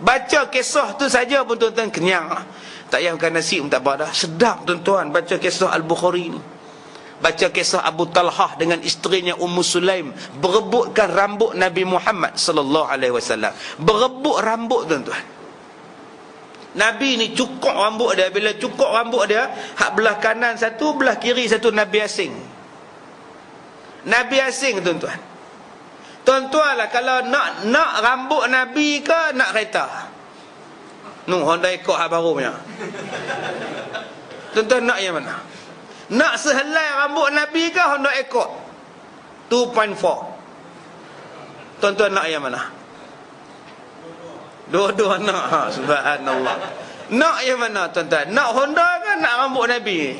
Baca kisah tu saja pun tuan-tuan kenyang lah. Tak payah makan nasi pun tak apa dah. Sedap tuan-tuan baca kisah Al-Bukhari ni. Baca kisah Abu Talhah dengan isterinya Ummu Sulaim berebutkan rambut Nabi Muhammad sallallahu alaihi wasallam. Berebut rambut tuan-tuan. Nabi ni cukup rambut dia. Bila cukup rambut dia, hak belah kanan satu, belah kiri satu, Nabi asing. Nabi asing tuan-tuan. Tuan-tuan lah, kalau nak rambut Nabi ke nak kereta? Honda Accord hak baru punya. Tuan-tuan nak yang mana? Nak sehelai rambut Nabi ke Honda Accord 2.4? Tuan-tuan nak yang mana? Dua-dua nak. Subhanallah. Nak yang mana tuan-tuan? Nak Honda ke nak rambut Nabi?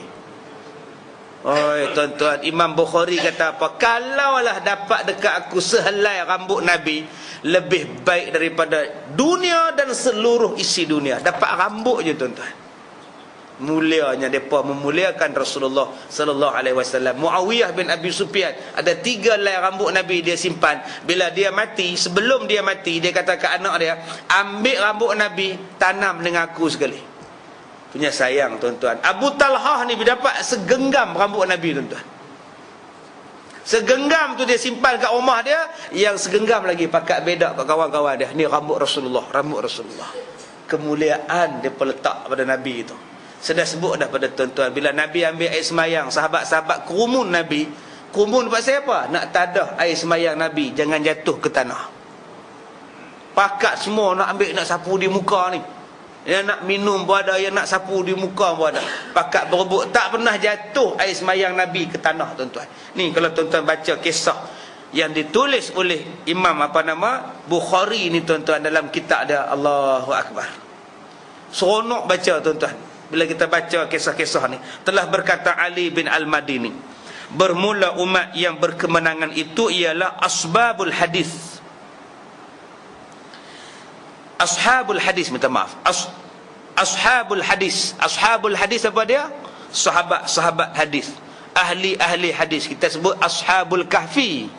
Oi tuan-tuan, Imam Bukhari kata apa? Kalaulah dapat dekat aku sehelai rambut Nabi, lebih baik daripada dunia dan seluruh isi dunia. Dapat rambut je tuan-tuan. Mulianya mereka memuliakan Rasulullah sallallahu alaihi wasallam. Muawiyah bin Abi Sufyan ada 3 helai rambut Nabi dia simpan. Bila dia mati, sebelum dia mati, dia kata ke anak dia, ambil rambut Nabi, tanam dengan aku sekali. Punya sayang tuan-tuan. Abu Talhah ni dapat segenggam rambut Nabi tuan-tuan. Segenggam tu dia simpan kat rumah dia, yang segenggam lagi pakat bedak kat kawan-kawan dia. Ni rambut Rasulullah, rambut Rasulullah. Kemuliaan dia letak pada Nabi itu. Sudah sebut dah pada tuan-tuan, bila Nabi ambil air semayang, sahabat-sahabat kerumun Nabi. Kerumun buat siapa? Nak tadah air semayang Nabi jangan jatuh ke tanah. Pakat semua nak ambil, nak sapu di muka ni. Yang nak minum pun ada, yang nak sapu di muka pun ada. Pakat berebut, tak pernah jatuh air semayang Nabi ke tanah tuan-tuan. Ni kalau tuan-tuan baca kisah yang ditulis oleh Imam Bukhari ni tuan-tuan dalam kitab dia, Allahu Akbar. Seronok baca tuan-tuan. Bila kita baca kisah-kisah ni, telah berkata Ali bin Al-Madini, bermula umat yang berkemenangan itu ialah asbabul hadis. Ashabul hadis, minta maaf. Ashabul hadis. Ashabul hadis apa dia? Sahabat-sahabat hadis. Ahli-ahli hadis. Kita sebut ashabul kahfi.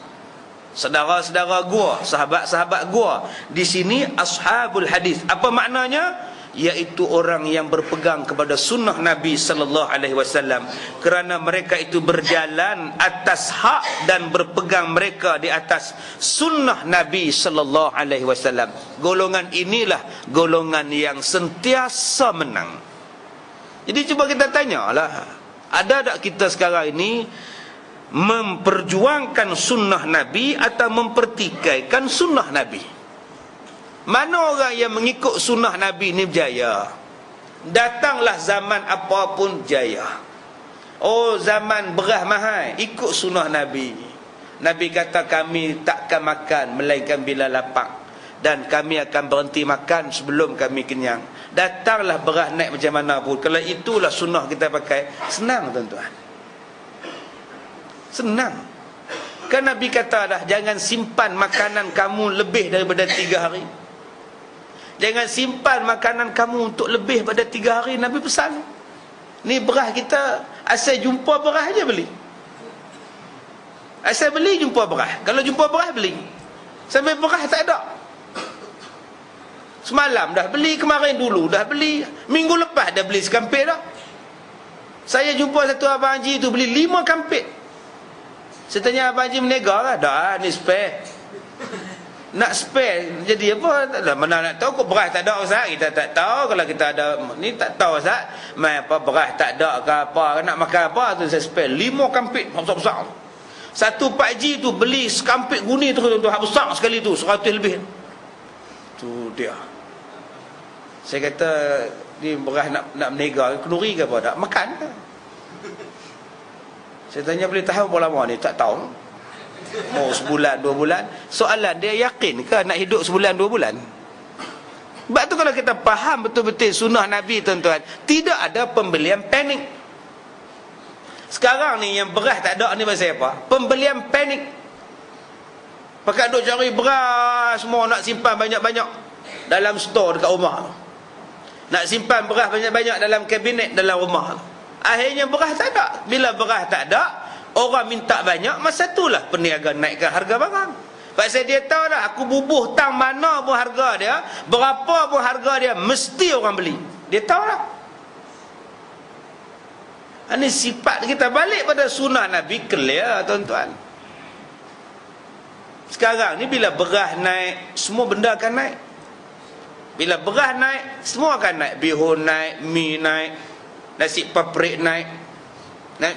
saudara-saudara gua, sahabat-sahabat gua. Di sini ashabul hadis. Apa maknanya? Iaitu orang yang berpegang kepada sunnah Nabi sallallahu alaihi wasallam, kerana mereka itu berjalan atas hak dan berpegang mereka di atas sunnah Nabi sallallahu alaihi wasallam. Golongan inilah golongan yang sentiasa menang. Jadi cuba kita tanyalah, ada tak kita sekarang ini memperjuangkan sunnah Nabi atau mempertikaikan sunnah Nabi? Mana orang yang mengikut sunnah Nabi ni berjaya? Datanglah zaman apapun jaya. Oh, zaman beras mahal, ikut sunnah Nabi. Nabi kata kami takkan makan melainkan bila lapar, dan kami akan berhenti makan sebelum kami kenyang. Datanglah beras naik macam mana pun, kalau itulah sunnah kita pakai, senang tuan-tuan. Senang. Kan Nabi kata dah, jangan simpan makanan kamu lebih daripada 3 hari. Jangan simpan makanan kamu untuk lebih pada 3 hari. Nabi pesan. Ni beras kita, asal jumpa beras je beli. Asal beli jumpa beras. Kalau jumpa beras beli. Sampai beras tak ada. Semalam dah beli, kemarin dulu dah beli, minggu lepas dah beli sekampit dah. Saya jumpa satu abang haji tu beli 5 kampit. Saya tanya abang haji, menega lah? Dah, ni spare. Nak spare jadi apa? Tak, mana nak tahu kok beras tak ada, Ustaz? Kita tak tahu. Kalau kita ada ni tak tahu, Ustaz. Mai apa beras tak ada ke apa, nak makan apa tu saya spare 5 kampit besar-besar. Satu pakcik tu beli sekampit guni tu tuan-tuan, besar sekali tu, 100 lebih. Tu dia. Saya kata ni beras nak menega, kenduri ke apa tak? Makan ke? Saya tanya boleh tahan berapa lama ni? Tak tahu. Mau sebulan 2 bulan. Soalan dia, yakin ke nak hidup sebulan 2 bulan? Sebab tu kalau kita faham betul-betul sunnah Nabi tuan-tuan, tidak ada pembelian panik. Sekarang ni yang beras tak ada ni pasal apa? Pembelian panik. Pakai duk cari beras semua, nak simpan banyak-banyak dalam stor dekat rumah. Nak simpan beras banyak-banyak dalam kabinet dalam rumah. Akhirnya beras tak ada. Bila beras tak ada, orang minta banyak, masa itulah peniaga naikkan harga barang. Pasal dia tahu dah, aku bubuh tang mana pun harga dia, berapa pun harga dia, mesti orang beli. Dia tahu dah. Ini sifat kita balik pada sunnah Nabi, clear tuan-tuan. Sekarang ni bila beras naik, semua benda akan naik. Bila beras naik, semua akan naik. Bihun naik, mi naik, nasi paprik naik,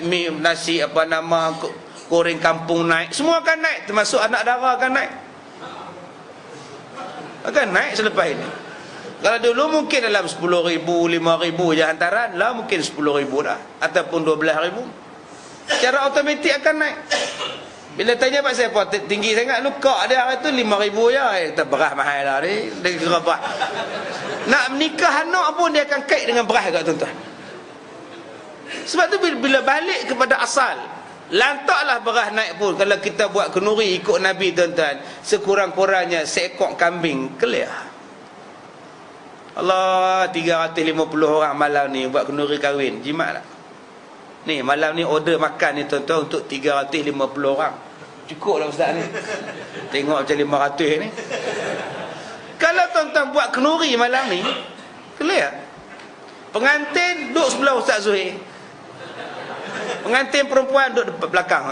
mi, nasi apa nama, goreng kampung naik, semua akan naik, termasuk anak dara akan naik. Akan naik selepas ini. Kalau dulu mungkin dalam 10,000, 5,000 je hantaran, lah mungkin 10,000 dah, ataupun 12,000. Secara automatik akan naik. Bila tanya pak saya, apa tinggi sangat luka dia hari tu 5,000 je. Kita beras mahal lah ni, dia kira beras. Nak menikah anak pun dia akan kait dengan beras kat tuan-tuan. Sebab tu bila balik kepada asal, lantaklah beras naik pun. Kalau kita buat kenduri ikut Nabi tuan-tuan, sekurang-kurangnya seekor kambing clear. Allah, 350 orang malam ni buat kenduri kahwin, jimat tak? Ni malam ni order makan ni tuan-tuan untuk 350 orang. Cukup lah Ustaz ni. Tengok macam 500 ni. Kalau tuan-tuan buat kenduri malam ni, clear. Pengantin duduk sebelah Ustaz Zuhair, pengantin perempuan duduk depan belakang.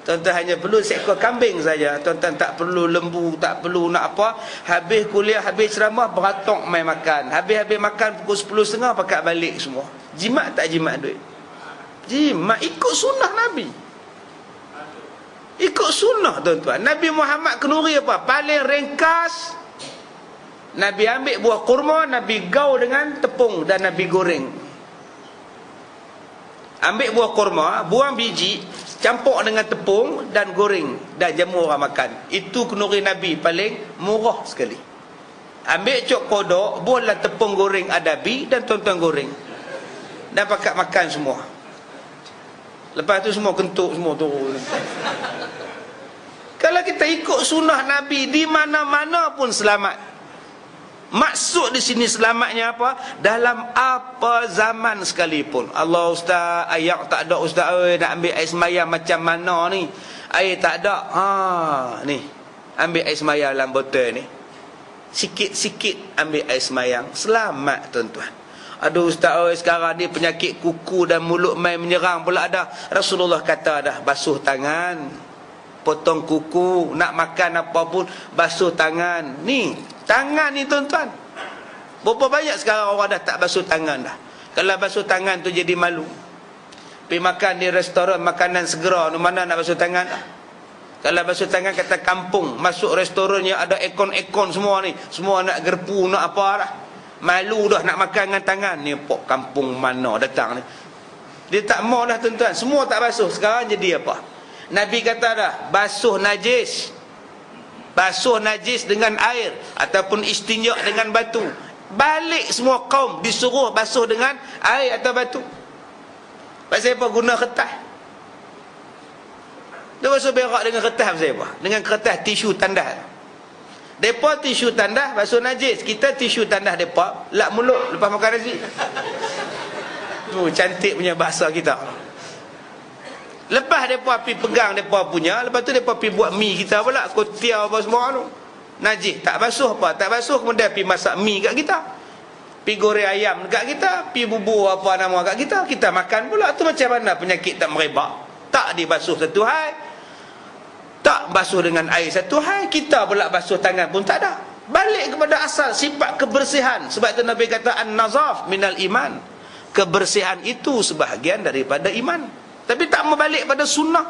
Tuan-tuan hanya perlu seekor kambing saja. Tuan-tuan tak perlu lembu, tak perlu nak apa. Habis kuliah, habis ceramah, beratok main makan. Habis-habis makan pukul 10.30 pakat balik semua. Jimat tak jimat duit? Jimat, ikut sunnah Nabi. Ikut sunnah tuan-tuan. Nabi Muhammad kenduri apa? Paling ringkas. Nabi ambil buah kurma, Nabi gaul dengan tepung dan Nabi goreng. Ambil buah kurma, buang biji, campur dengan tepung dan goreng, dan jamu orang makan. Itu kenduri Nabi paling murah sekali. Ambil cok kodok, buatlah tepung goreng adabi dan tuan-tuan goreng, dan pakat makan semua. Lepas tu semua kentuk, semua turun. Kalau kita ikut sunnah Nabi, di mana-mana pun selamat. Maksud di sini selamatnya apa? Dalam apa zaman sekalipun. Allah Ustaz, ayak tak ada Ustaz, nak ambil air semayang macam mana ni? Air tak ada. Ni. Ambil air semayang dalam botol ni. Sikit-sikit ambil air semayang. Selamat tuan-tuan. Aduh ustaz, sekarang ni penyakit kuku dan mulut main menyerang pula ada. Rasulullah kata dah, basuh tangan, potong kuku, nak makan apa pun basuh tangan. Ni, tangan ni tuan-tuan. Berapa banyak sekarang orang dah tak basuh tangan dah. Kalau basuh tangan tu jadi malu. Pergi makan di restoran makanan segera, mana nak basuh tangan dah. Kalau basuh tangan kata kampung, masuk restoran yang ada ekon-ekon semua ni, semua nak gerpu, nak apa dah. Malu dah nak makan dengan tangan. Ni pok kampung mana datang ni. Dia tak mau dah tuan-tuan. Semua tak basuh. Sekarang jadi apa? Nabi kata dah, basuh najis. Basuh najis dengan air. Ataupun istinja dengan batu. Balik semua kaum disuruh basuh dengan air atau batu. Pasal apa? Guna kertas. Dia basuh berak dengan kertas pasal apa? Dengan kertas tisu tandas. Depa tisu tandas basuh najis. Kita tisu tandas depa lap mulut lepas makan nasi. Tu cantik punya bahasa kita. Lepas depa pergi pegang depa punya, lepas tu depa pergi buat mi kita pula, kotiau apa semua tu. Najis, tak basuh apa? Tak basuh, kemudian pergi masak mi kat kita. Pergi goreng ayam kat kita, pergi bubur apa nama kat kita, kita makan pula. Tu macam mana penyakit tak merebak? Tak dibasuh satu hari. Tak basuh dengan air satu hari, kita pula basuh tangan pun tak ada. Balik kepada asal sifat kebersihan. Sebab itu Nabi kata an-nazaf minal iman. Kebersihan itu sebahagian daripada iman. Tapi tak mau balik pada sunnah.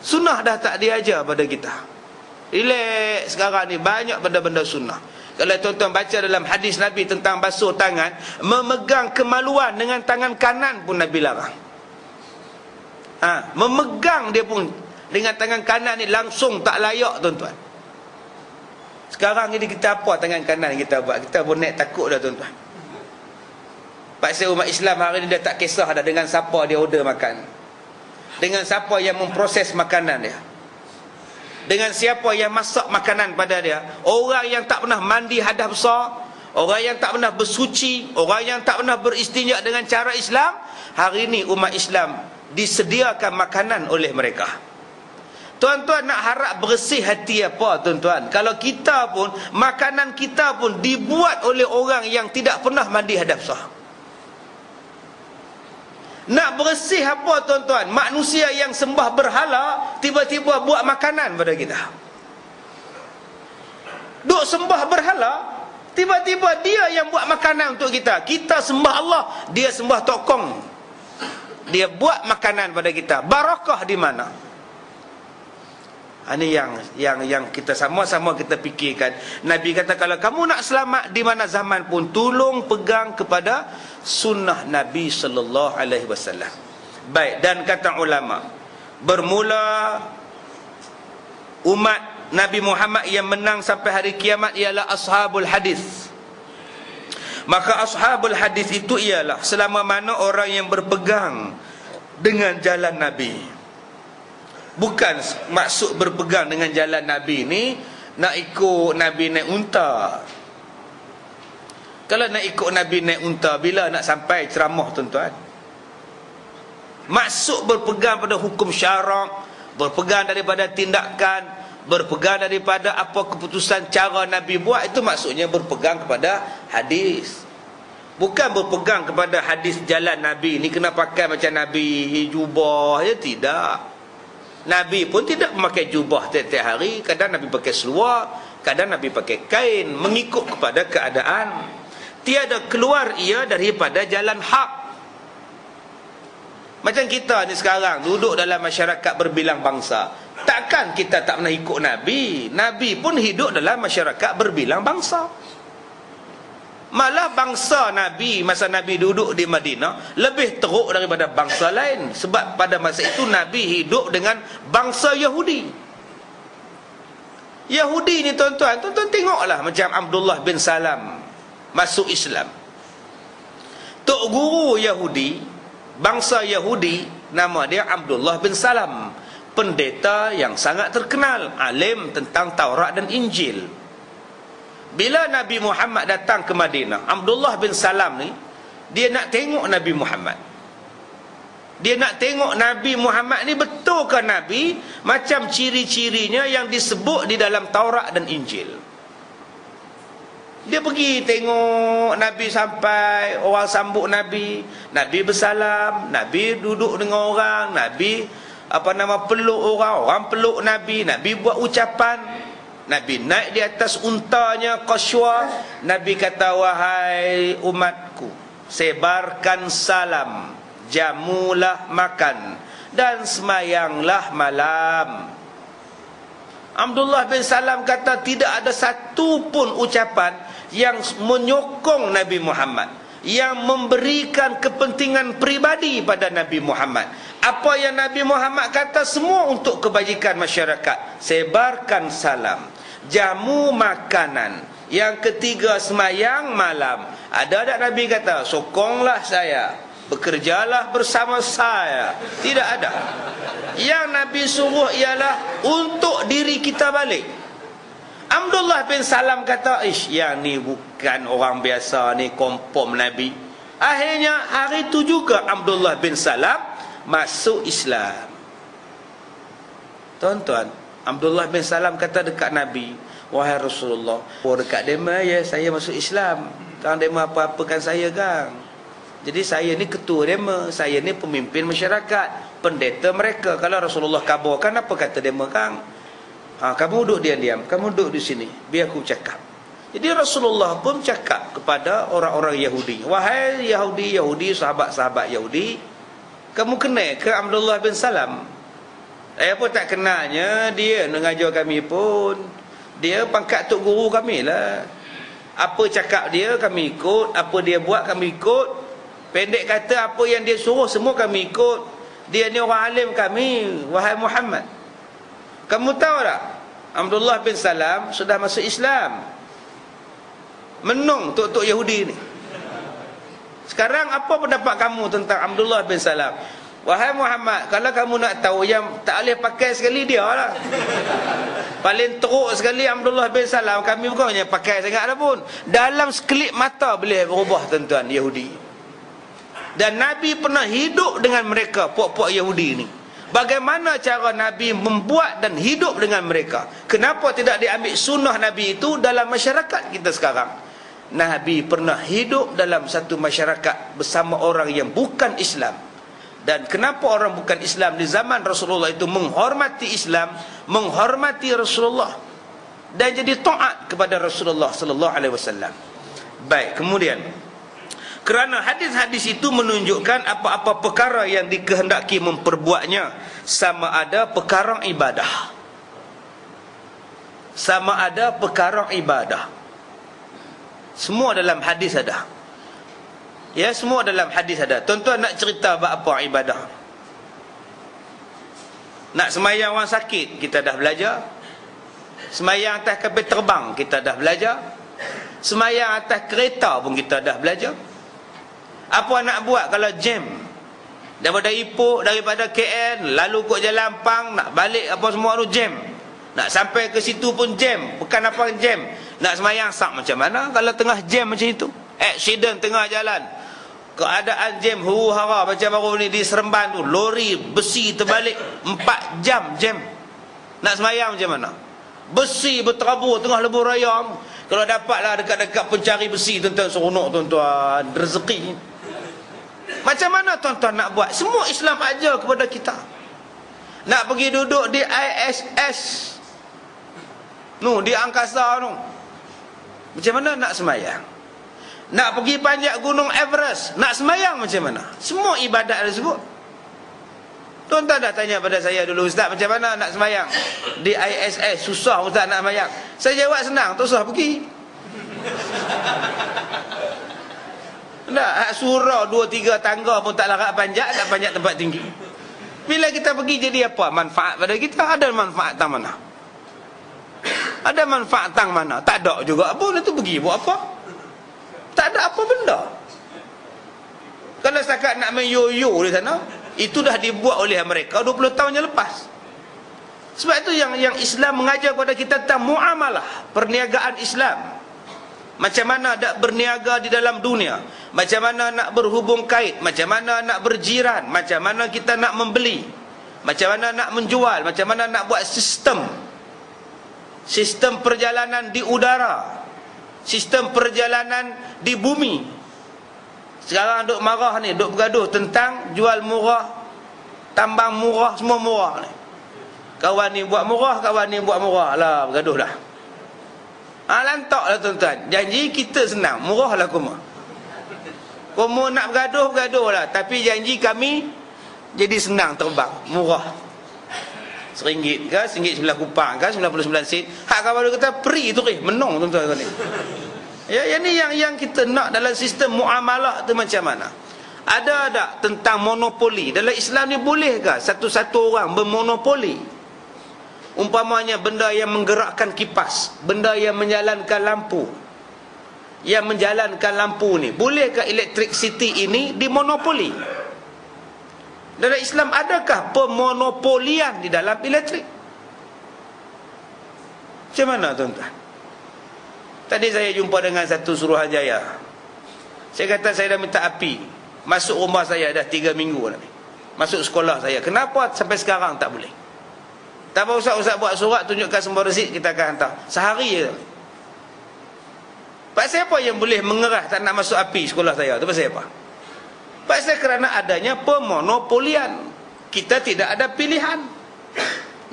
Sunnah dah tak diajar pada kita. Relax sekarang ni banyak benda-benda sunnah. Kalau tuan-tuan baca dalam hadis Nabi tentang basuh tangan, memegang kemaluan dengan tangan kanan pun Nabi larang. Memegang dia pun dengan tangan kanan ni langsung tak layak tuan-tuan. Sekarang ni kita apa tangan kanan kita buat? Kita pun naik takut dah tuan-tuan. Paksa umat Islam hari ni dah tak kisah dah dengan siapa dia order makan. Dengan siapa yang memproses makanan dia. Dengan siapa yang masak makanan pada dia. Orang yang tak pernah mandi hadas besar, orang yang tak pernah bersuci, orang yang tak pernah beristinja dengan cara Islam, hari ni umat Islam disediakan makanan oleh mereka. Tuan-tuan nak harap bersih hati apa tuan-tuan? Kalau kita pun, makanan kita pun dibuat oleh orang yang tidak pernah mandi hadas besar. Nak bersih apa tuan-tuan? Manusia yang sembah berhala tiba-tiba buat makanan pada kita. Duk sembah berhala, tiba-tiba dia yang buat makanan untuk kita. Kita sembah Allah, dia sembah tokong. Dia buat makanan pada kita. Barakah di mana? Ini yang kita sama-sama kita fikirkan. Nabi kata kalau kamu nak selamat di mana zaman pun, tolong pegang kepada sunnah Nabi sallallahu alaihi wasallam. Baik, dan kata ulama, bermula umat Nabi Muhammad yang menang sampai hari kiamat ialah ashabul hadis. Maka ashabul hadis itu ialah selama mana orang yang berpegang dengan jalan Nabi. Bukan maksud berpegang dengan jalan Nabi ni nak ikut Nabi naik unta. Kalau nak ikut Nabi naik unta, bila nak sampai ceramah tuan-tuan? Maksud berpegang pada hukum syarak, berpegang daripada tindakan, berpegang daripada apa keputusan cara Nabi buat, itu maksudnya berpegang kepada hadis. Bukan berpegang kepada hadis jalan Nabi ni kena pakai macam Nabi jubah, ya tidak. Nabi pun tidak memakai jubah tiap-tiap hari. Kadang Nabi pakai seluar, kadang Nabi pakai kain, mengikut kepada keadaan. Tiada keluar ia daripada jalan hak. Macam kita ni sekarang duduk dalam masyarakat berbilang bangsa, takkan kita tak pernah ikut Nabi. Nabi pun hidup dalam masyarakat berbilang bangsa. Malah bangsa Nabi masa Nabi duduk di Madinah lebih teruk daripada bangsa lain. Sebab pada masa itu Nabi hidup dengan bangsa Yahudi. Yahudi ni tuan-tuan tengoklah macam Abdullah bin Salam masuk Islam. Tok guru Yahudi, bangsa Yahudi, nama dia Abdullah bin Salam. Pendeta yang sangat terkenal, alim tentang Taurat dan Injil. Bila Nabi Muhammad datang ke Madinah, Abdullah bin Salam ni, dia nak tengok Nabi Muhammad. Dia nak tengok Nabi Muhammad ni betul ke Nabi macam ciri-cirinya yang disebut di dalam Taurat dan Injil. Dia pergi tengok Nabi sampai, orang sambut Nabi, Nabi bersalam, Nabi duduk dengan orang, Nabi peluk orang, orang peluk Nabi, Nabi buat ucapan, Nabi naik di atas untanya Qaswa, Nabi kata, wahai umatku, sebarkan salam, jamulah makan, dan semayanglah malam. Abdullah bin Salam kata tidak ada satu pun ucapan yang menyokong Nabi Muhammad, yang memberikan kepentingan pribadi pada Nabi Muhammad. Apa yang Nabi Muhammad kata semua untuk kebajikan masyarakat. Sebarkan salam, jamu makanan, yang ketiga semayang malam. Ada tak Nabi kata sokonglah saya, bekerjalah bersama saya? Tidak ada. Yang Nabi suruh ialah untuk diri kita balik. Abdullah bin Salam kata, yang ni bukan orang biasa ni, kompom Nabi. Akhirnya hari itu juga Abdullah bin Salam masuk Islam. Tuan-tuan, Abdullah bin Salam kata dekat Nabi, wahai Rasulullah, dekat dema ya saya masuk Islam. Kang dema apa-apakan saya kang. Jadi saya ni ketua dema, saya ni pemimpin masyarakat, pendeta mereka. Kalau Rasulullah kabarkan, apa kata dema kang? Kamu duduk diam-diam, kamu duduk di sini, biar aku cakap. Jadi Rasulullah pun cakap kepada orang-orang Yahudi, wahai Yahudi, sahabat-sahabat Yahudi, kamu kenal ke Abdullah bin Salam? Saya pun tak kenalnya, dia mengajar kami pun. Dia pangkat tok guru kami lah. Apa cakap dia kami ikut, apa dia buat kami ikut. Pendek kata, apa yang dia suruh semua kami ikut. Dia ni orang alim kami, wahai Muhammad. Kamu tahu tak, Abdullah bin Salam sudah masuk Islam. Menung tok-tok Yahudi ni. Sekarang apa pendapat kamu tentang Abdullah bin Salam? Wahai Muhammad, kalau kamu nak tahu, yang tak boleh pakai sekali dia lah. Paling teruk sekali Abdullah bin Salam. Kami bukannya pakai sangat dah pun. Dalam sekelip mata boleh berubah tuan-tuan Yahudi. Dan Nabi pernah hidup dengan mereka, puak-puak Yahudi ni. Bagaimana cara Nabi membuat dan hidup dengan mereka? Kenapa tidak diambil sunnah Nabi itu dalam masyarakat kita sekarang? Nabi pernah hidup dalam satu masyarakat bersama orang yang bukan Islam. Dan kenapa orang bukan Islam di zaman Rasulullah itu menghormati Islam, menghormati Rasulullah, dan jadi taat kepada Rasulullah sallallahu alaihi wasallam. Baik, kemudian kerana hadis-hadis itu menunjukkan apa-apa perkara yang dikehendaki memperbuatnya, sama ada perkara ibadah, sama ada perkara ibadah, semua dalam hadis ada. Ya, semua dalam hadis ada. Tuan-tuan nak cerita apa ibadah? Nak semayang orang sakit, kita dah belajar. Semayang atas kapal terbang, kita dah belajar. Semayang atas kereta pun kita dah belajar. Apa nak buat kalau jam daripada Ipoh, daripada KL lalu kok Jalan Pang, nak balik apa semua tu jam, nak sampai ke situ pun jam, bukan apa jam, nak semayang sak macam mana kalau tengah jam macam itu? Accident tengah jalan, keadaan jam huru-hara macam baru ni di Seremban tu, lori besi terbalik 4 jam jam, nak semayang macam mana? Besi berterabur tengah lebuh raya. Kalau dapatlah dekat-dekat pencari besi, tuan-tuan, seronok tuan-tuan, rezeki. Macam mana tuan-tuan nak buat? Semua Islam ajar kepada kita. Nak pergi duduk di ISS di angkasa tu, macam mana nak semayang? Nak pergi panjat gunung Everest, nak semayang macam mana? Semua ibadat tersebut. Tuan-tuan dah tanya pada saya dulu, Ustaz, macam mana nak semayang di ISS? Susah Ustaz nak semayang. Saya jawab senang, tak usah pergi. Tak, surau 2-3 tangga pun tak larat panjat, tak panjat tempat tinggi. Bila kita pergi jadi apa? Manfaat pada kita? Ada manfaat tang mana? Ada manfaat tang mana? Tak ada juga pun. Itu pergi buat apa? Tak ada apa benda. Kalau setakat nak main yo-yo di sana, itu dah dibuat oleh mereka 20 tahun yang lepas. Sebab itu yang Islam mengajar kepada kita tentang muamalah, perniagaan Islam. macam mana nak berniaga di dalam dunia, macam mana nak berhubung kait, macam mana nak berjiran, macam mana kita nak membeli, macam mana nak menjual, macam mana nak buat sistem perjalanan di udara, sistem perjalanan di bumi. Sekarang duk marah ni, duk bergaduh tentang jual murah, tambang murah, semua murah ni. Kawan ni buat murah, kawan ni buat murah. Alah, bergaduh dah. Lantak lah tuan-tuan. Janji kita senang, murah lah kuma. Kuma nak bergaduh, bergaduh lah. Tapi janji kami jadi senang terbang, murah. RM1 ke, RM1.9 ke, 99 sen. Hak kawan dia kata, free tu ke, menang tuan-tuan ni. Ya, ini yang kita nak dalam sistem muamalah tu macam mana? Ada tak tentang monopoli? Dalam Islam ni boleh ke satu-satu orang bermonopoli? Umpamanya benda yang menggerakkan kipas, benda yang menjalankan lampu, yang menjalankan lampu ni, bolehkah electricity ini dimonopoli? Dalam Islam adakah pemonopolian di dalam elektrik? Macam mana tuan-tuan? Tadi saya jumpa dengan satu Suruhanjaya. Saya kata saya dah minta api masuk rumah saya dah 3 minggu dah. Masuk sekolah saya. Kenapa sampai sekarang tak boleh? Tak apa ustaz buat surat, tunjukkan semua resit, kita akan hantar. Sehari je. Pasal apa yang boleh mengerah tak nak masuk api sekolah saya? Itu pasal apa? Pasal kerana adanya pemonopolian. Kita tidak ada pilihan.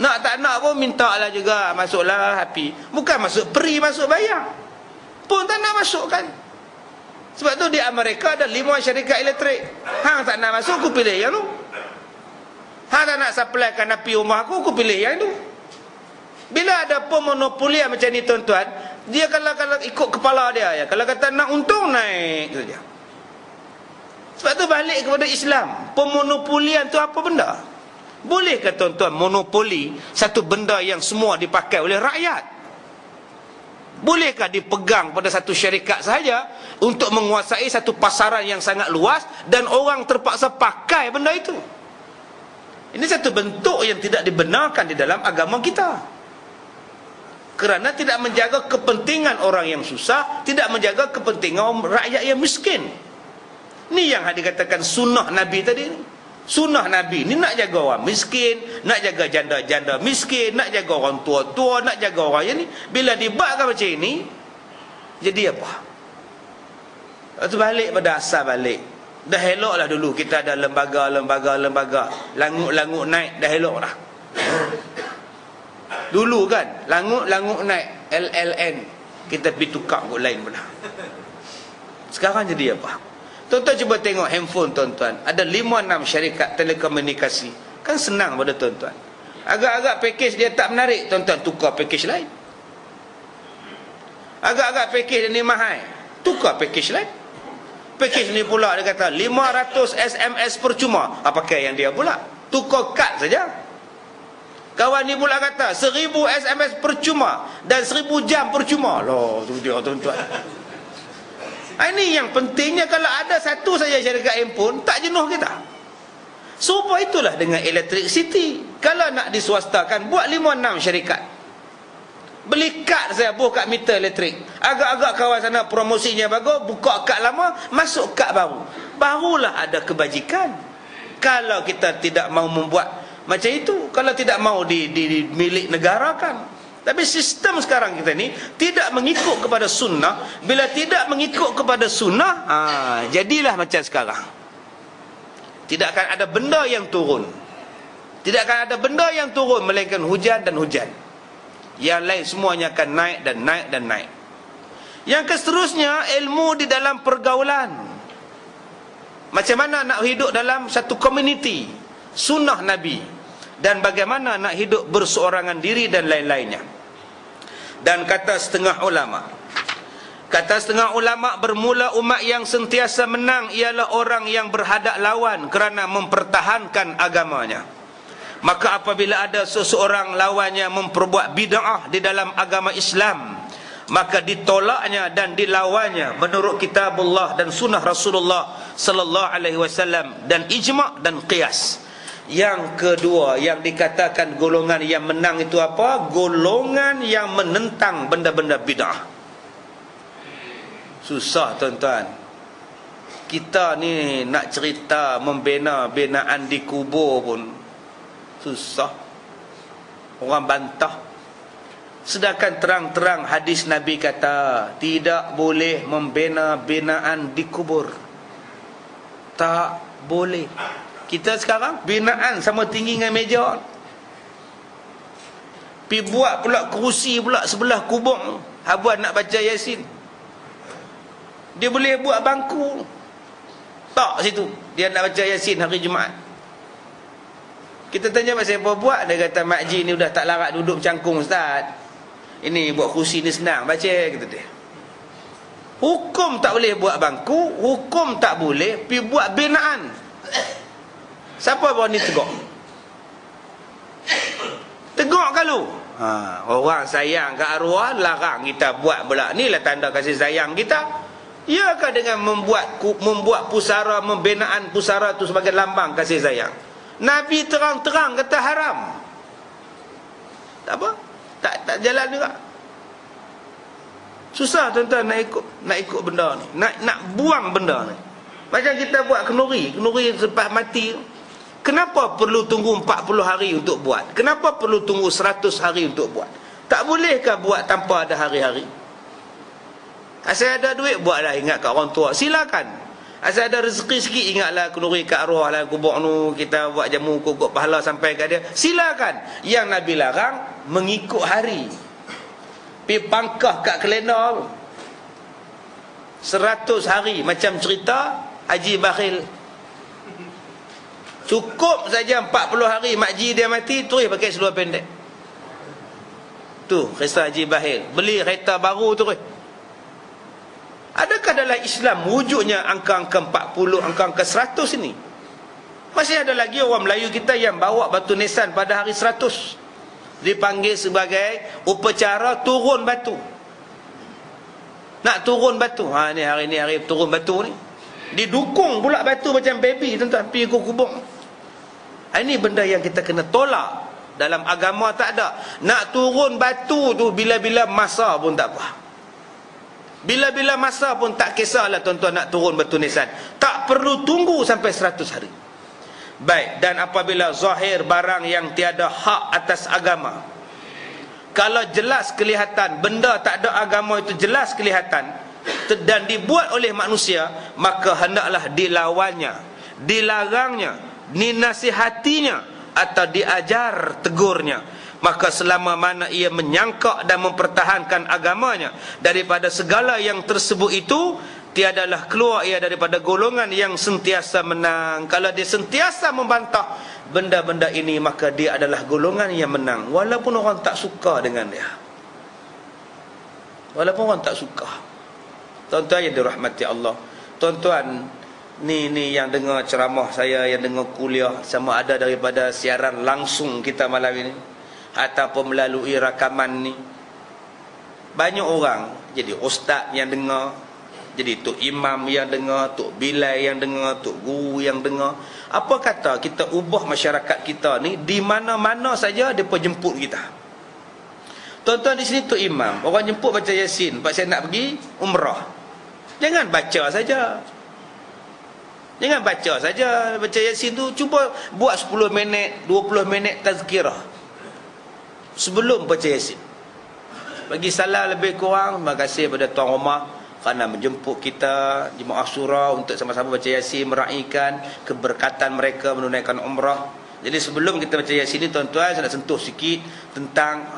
Nak tak nak pun minta lah juga, masuklah api. Bukan masuk free, masuk bayar. Pun tak nak masuk kan. Sebab tu di Amerika ada 5 syarikat elektrik. Hang tak nak masuk, aku pilih yang tu. Hang tak nak supplykan api rumah aku pilih yang tu. Bila ada pemonopolian macam ni tuan-tuan, dia kalau ikut kepala dia ya, kalau kata nak untung, naik saja. Sebab tu balik kepada Islam. Pemonopolian tu apa benda? Bolehkah tuan-tuan monopoli satu benda yang semua dipakai oleh rakyat? Bolehkah dipegang pada satu syarikat sahaja untuk menguasai satu pasaran yang sangat luas dan orang terpaksa pakai benda itu? Ini satu bentuk yang tidak dibenarkan di dalam agama kita. Kerana tidak menjaga kepentingan orang yang susah, tidak menjaga kepentingan rakyat yang miskin. Ini yang dikatakan sunnah Nabi tadi ni. Sunnah Nabi ni nak jaga orang miskin, nak jaga janda-janda miskin, nak jaga orang tua-tua, nak jaga orang yang ni. Bila dibuatkan macam ini, jadi apa? Lepas tu balik pada asal balik. Dah elok lah dulu kita ada lembaga. Langut-langut naik, dah elok dah. Dulu kan, langut-langut naik, LLN. Kita pergi tukar kot lain pun dah. Sekarang jadi apa? Tuan-tuan cuba tengok handphone tuan-tuan. Ada 5-6 syarikat telekomunikasi. Kan senang pada tuan-tuan. Agak-agak package dia tak menarik, tuan-tuan tukar package lain. Agak-agak package dia ni mahal, tukar package lain. Package ni pula dia kata 500 SMS percuma. Pakai yang dia pula. Tukar kad saja. Kawan ni pula kata 1000 SMS percuma dan 1000 jam percuma. Loh, tu dia tuan-tuan. Ini yang pentingnya, kalau ada satu saja syarikat handphone, tak jenuh kita. Serupa itulah dengan electricity. Kalau nak diswastakan, buat 5-6 syarikat. Beli kad saya buka meter elektrik. Agak-agak kawan sana promosinya bagus, buka kad lama, masuk kad baru. Barulah ada kebajikan. Kalau kita tidak mau membuat macam itu, kalau tidak mau milik negarakan. Tapi sistem sekarang kita ni tidak mengikut kepada sunnah. Bila tidak mengikut kepada sunnah, jadilah macam sekarang. Tidak akan ada benda yang turun. Tidak akan ada benda yang turun melainkan hujan dan hujan. Yang lain semuanya akan naik dan naik dan naik. Yang seterusnya, ilmu di dalam pergaulan. Macam mana nak hidup dalam satu komuniti, sunnah Nabi, dan bagaimana nak hidup berseorangan diri dan lain-lainnya. Dan kata setengah ulama, bermula umat yang sentiasa menang ialah orang yang berhadap lawan kerana mempertahankan agamanya. Maka apabila ada seseorang lawannya memperbuat bid'ah di dalam agama Islam, maka ditolaknya dan dilawannya menurut kitabullah dan sunnah Rasulullah sallallahu alaihi wasallam dan ijma' dan qiyas. Yang kedua yang dikatakan golongan yang menang itu apa? Golongan yang menentang benda-benda bid'ah. Susah tuan-tuan. Kita ni nak cerita membina binaan di kubur pun susah. Orang bantah. Sedangkan terang-terang hadis Nabi kata tidak boleh membina binaan di kubur. Tak boleh. Kita sekarang binaan sama tinggi dengan meja. Pi buat pula kerusi pula sebelah kubur. Habuan nak baca Yasin. Dia boleh buat bangku tak situ. Dia nak baca Yasin hari Jumaat. Kita tanya pasal apa buat. Dia kata makji ni dah tak larat duduk cangkung ustaz. Ini buat kerusi ni senang baca, kata dia. Hukum tak boleh buat bangku, hukum tak boleh pi buat binaan. Siapa berani tegak? Tegak kalau orang sayang ke arwah, larang kita buat pula. Inilah tanda kasih sayang kita. Iakah dengan membuat pusara, membinaan pusara tu sebagai lambang kasih sayang? Nabi terang-terang kata haram. Tak apa? Tak jalan juga. Susah tuan-tuan nak ikut benda ni. Nak buang benda ni. Macam kita buat kenuri selepas mati. Kenapa perlu tunggu 40 hari untuk buat? Kenapa perlu tunggu 100 hari untuk buat? Tak bolehkah buat tanpa ada hari-hari? Asal ada duit buatlah, ingat kat orang tua, silakan. Asal ada rezeki sikit, ingatlah kenuri kat arwah lah kubur nu, kita buat jamu kokok pahala sampai kat dia, silakan. Yang Nabi larang mengikut hari. Pi pangkah kat kalender 100 hari macam cerita Haji Bakhil. Cukup saja 40 hari makji dia mati, terus pakai seluar pendek. Tu kisah Haji Bakhil, beli kereta baru terus. Adakah dalam Islam wujudnya angka-angka 40, angka-angka 100 ini? Masih ada lagi orang Melayu kita yang bawa batu nisan pada hari 100. Dipanggil sebagai upacara turun batu. Nak turun batu. Ni hari ni hari turun batu ni. Didukung pula batu macam baby tuan-tuan, pergi ke kubur. Ini benda yang kita kena tolak. Dalam agama tak ada. Nak turun batu tu bila-bila masa pun tak apa. Bila-bila masa pun tak kisahlah tuan-tuan nak turun batu nisan. Tak perlu tunggu sampai 100 hari. Baik, dan apabila zahir barang yang tiada hak atas agama. Kalau jelas kelihatan benda tak ada agama itu jelas kelihatan dan dibuat oleh manusia, maka hendaklah dilawannya, dilarangnya, dinasihatinya atau diajar tegurnya. Maka selama mana ia menyangkak dan mempertahankan agamanya daripada segala yang tersebut itu, tiadalah keluar ia daripada golongan yang sentiasa menang. Kalau dia sentiasa membantah benda-benda ini, maka dia adalah golongan yang menang, walaupun orang tak suka dengan dia. Walaupun orang tak suka. Tuan-tuan yang dirahmati Allah, tuan-tuan ni yang dengar ceramah saya, yang dengar kuliah, sama ada daripada siaran langsung kita malam ini ataupun melalui rakaman ni, banyak orang jadi ustaz yang dengar, jadi tok imam yang dengar, tok bilai yang dengar, tok guru yang dengar. Apa kata kita ubah masyarakat kita ni, di mana-mana saja depa jemput kita. Tuan-tuan di sini tok imam, orang jemput baca Yasin, pak saya nak pergi umrah. Jangan baca saja. Jangan baca saja. Baca Yasin tu cuba buat 10 minit, 20 minit tazkirah sebelum baca Yasin. Bagi salah lebih kurang, terima kasih kepada tuan rumah kerana menjemput kita di Mu'asyura untuk sama-sama baca Yasin, meraihkan keberkatan mereka menunaikan umrah. Jadi sebelum kita baca Yasin ni tuan-tuan, saya nak sentuh sikit tentang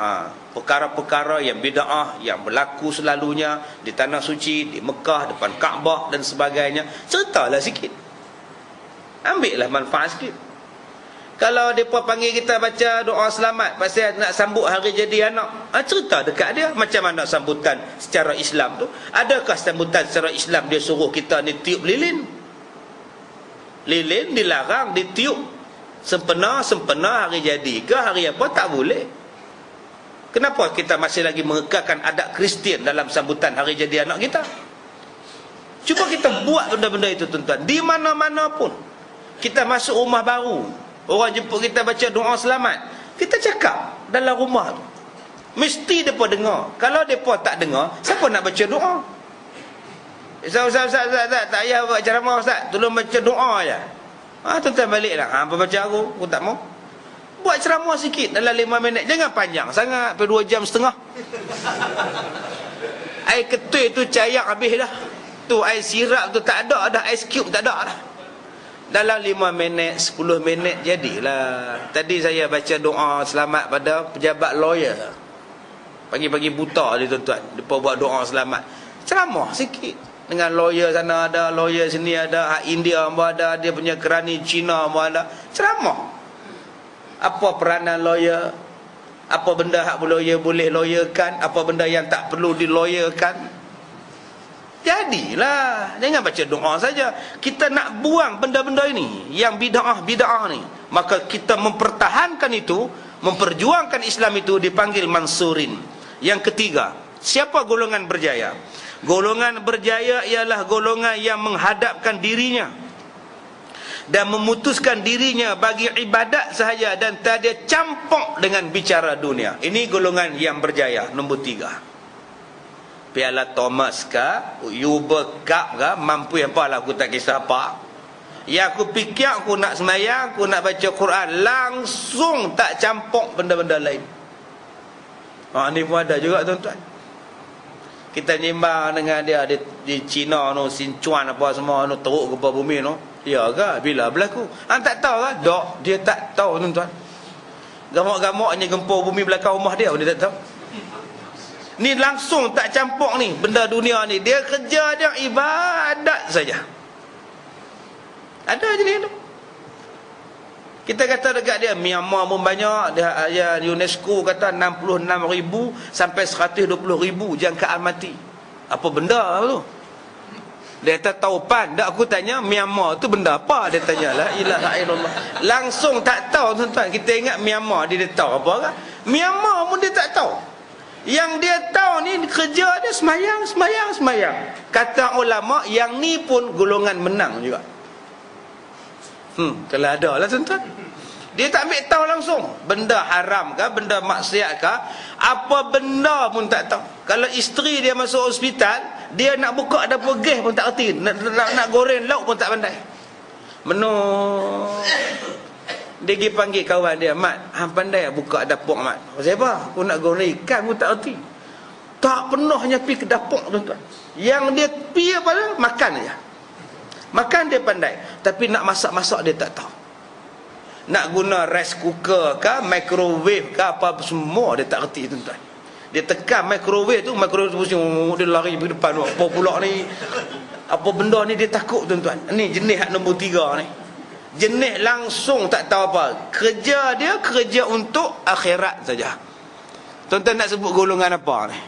perkara-perkara yang bid'ah yang berlaku selalunya di tanah suci, di Mekah, depan Kaabah dan sebagainya. Ceritalah sikit, ambillah manfaat sikit. Kalau mereka panggil kita baca doa selamat pasal nak sambut hari jadi anak, cerita dekat dia macam mana sambutan secara Islam tu. Adakah sambutan secara Islam dia suruh kita ni tiup lilin? Lilin dilarang ditiup sempena hari jadi ke hari apa, tak boleh. Kenapa kita masih lagi mengekalkan adat Kristian dalam sambutan hari jadi anak kita? Cuba kita buat benda-benda itu tuan-tuan. Di mana-mana pun kita masuk rumah baru, orang jemput kita baca doa selamat, kita cakap dalam rumah tu, mesti mereka dengar. Kalau mereka tak dengar, siapa nak baca doa? Ustaz, tak payah buat ceramah Ustaz, tolong baca doa je. Tuan-tuan baliklah. Apa baca aku tak mau. Buat ceramah sikit dalam 5 minit. Jangan panjang sangat, sampai 2 jam setengah. Air ketul tu cayak habis dah. Tu air sirap tu tak ada dah, ice cube tak ada dah. Dalam 5 minit, 10 minit jadilah. Tadi saya baca doa selamat pada pejabat lawyer. Pagi-pagi buta dia tuan-tuan. Depa buat doa selamat. Ceramah sikit. Dengan lawyer sana ada, lawyer sini ada, hak India pun ada, dia punya kerani Cina pun ada. Ceramah. Apa peranan lawyer? Apa benda hak lawyer boleh lawyerkan? Apa benda yang tak perlu dilawyerkan? Jadilah. Jangan baca doa saja. Kita nak buang benda-benda ini, yang bid'ah ni. Maka kita mempertahankan itu, memperjuangkan Islam itu, dipanggil mansurin. Yang ketiga, siapa golongan berjaya? Golongan berjaya ialah golongan yang menghadapkan dirinya dan memutuskan dirinya bagi ibadat sahaja dan tak ada campur dengan bicara dunia. Ini golongan yang berjaya. Nombor 3. Piala Thomas ke, Uber Cup ke, mampu apalah, aku tak kisah apa. Yang aku fikir aku nak semayang, aku nak baca Quran, langsung tak campur benda-benda lain. Ni pun ada juga tuan-tuan. Kita nyimbang dengan dia di China no, Sichuan apa semua no, teruk ke bumi no. Ya ke? Bila berlaku? Tak tahu kan? Dok, dia tak tahu tuan-tuan. Gamak-gamaknya gempur bumi belakang rumah dia tak tahu. Ni langsung tak campur ni benda dunia ni. Dia kerja dia ibadat saja. Ada je ni tu. Kita kata dekat dia Myanmar pun banyak, dia UNESCO kata 66,000 sampai 120,000 jangkaan mati. Apa benda tu? Dia kata taupan. Tak, aku tanya Myanmar tu benda apa? Dia tanya la ilaha illallah. Langsung tak tahu tuan-tuan. Kita ingat Myanmar dia tahu apa kan? Myanmar pun dia tak tahu. Yang dia tahu ni kerja dia semayang. Kata ulama yang ni pun golongan menang juga. Kalau ada lah tuan-tuan. Dia tak ambil tahu langsung. Benda haram ke, benda maksiat ke, apa benda pun tak tahu. Kalau isteri dia masuk hospital, dia nak buka dapur gas pun tak erti. Nak goreng lauk pun tak pandai. Dia pergi panggil kawan dia, Mat, pandai buka dapur Mat. Siapa? Aku nak goreng ikan pun tak erti. Tak pernahnya pergi ke dapur tuan-tuan. Yang dia pergi apa? Makan aja. Makan dia pandai, tapi nak masak-masak dia tak tahu. Nak guna rice cooker ke, microwave ke, apa semua dia tak reti tuan-tuan. Dia tekan microwave tu, microwave tu pusing, dia lari pergi depan. Apa pula ni? Apa benda ni dia takut tuan-tuan. Ni jenis hak nombor 3 ni. Jenis langsung tak tahu apa. Kerja dia kerja untuk akhirat saja. Tuan-tuan nak sebut golongan apa ni?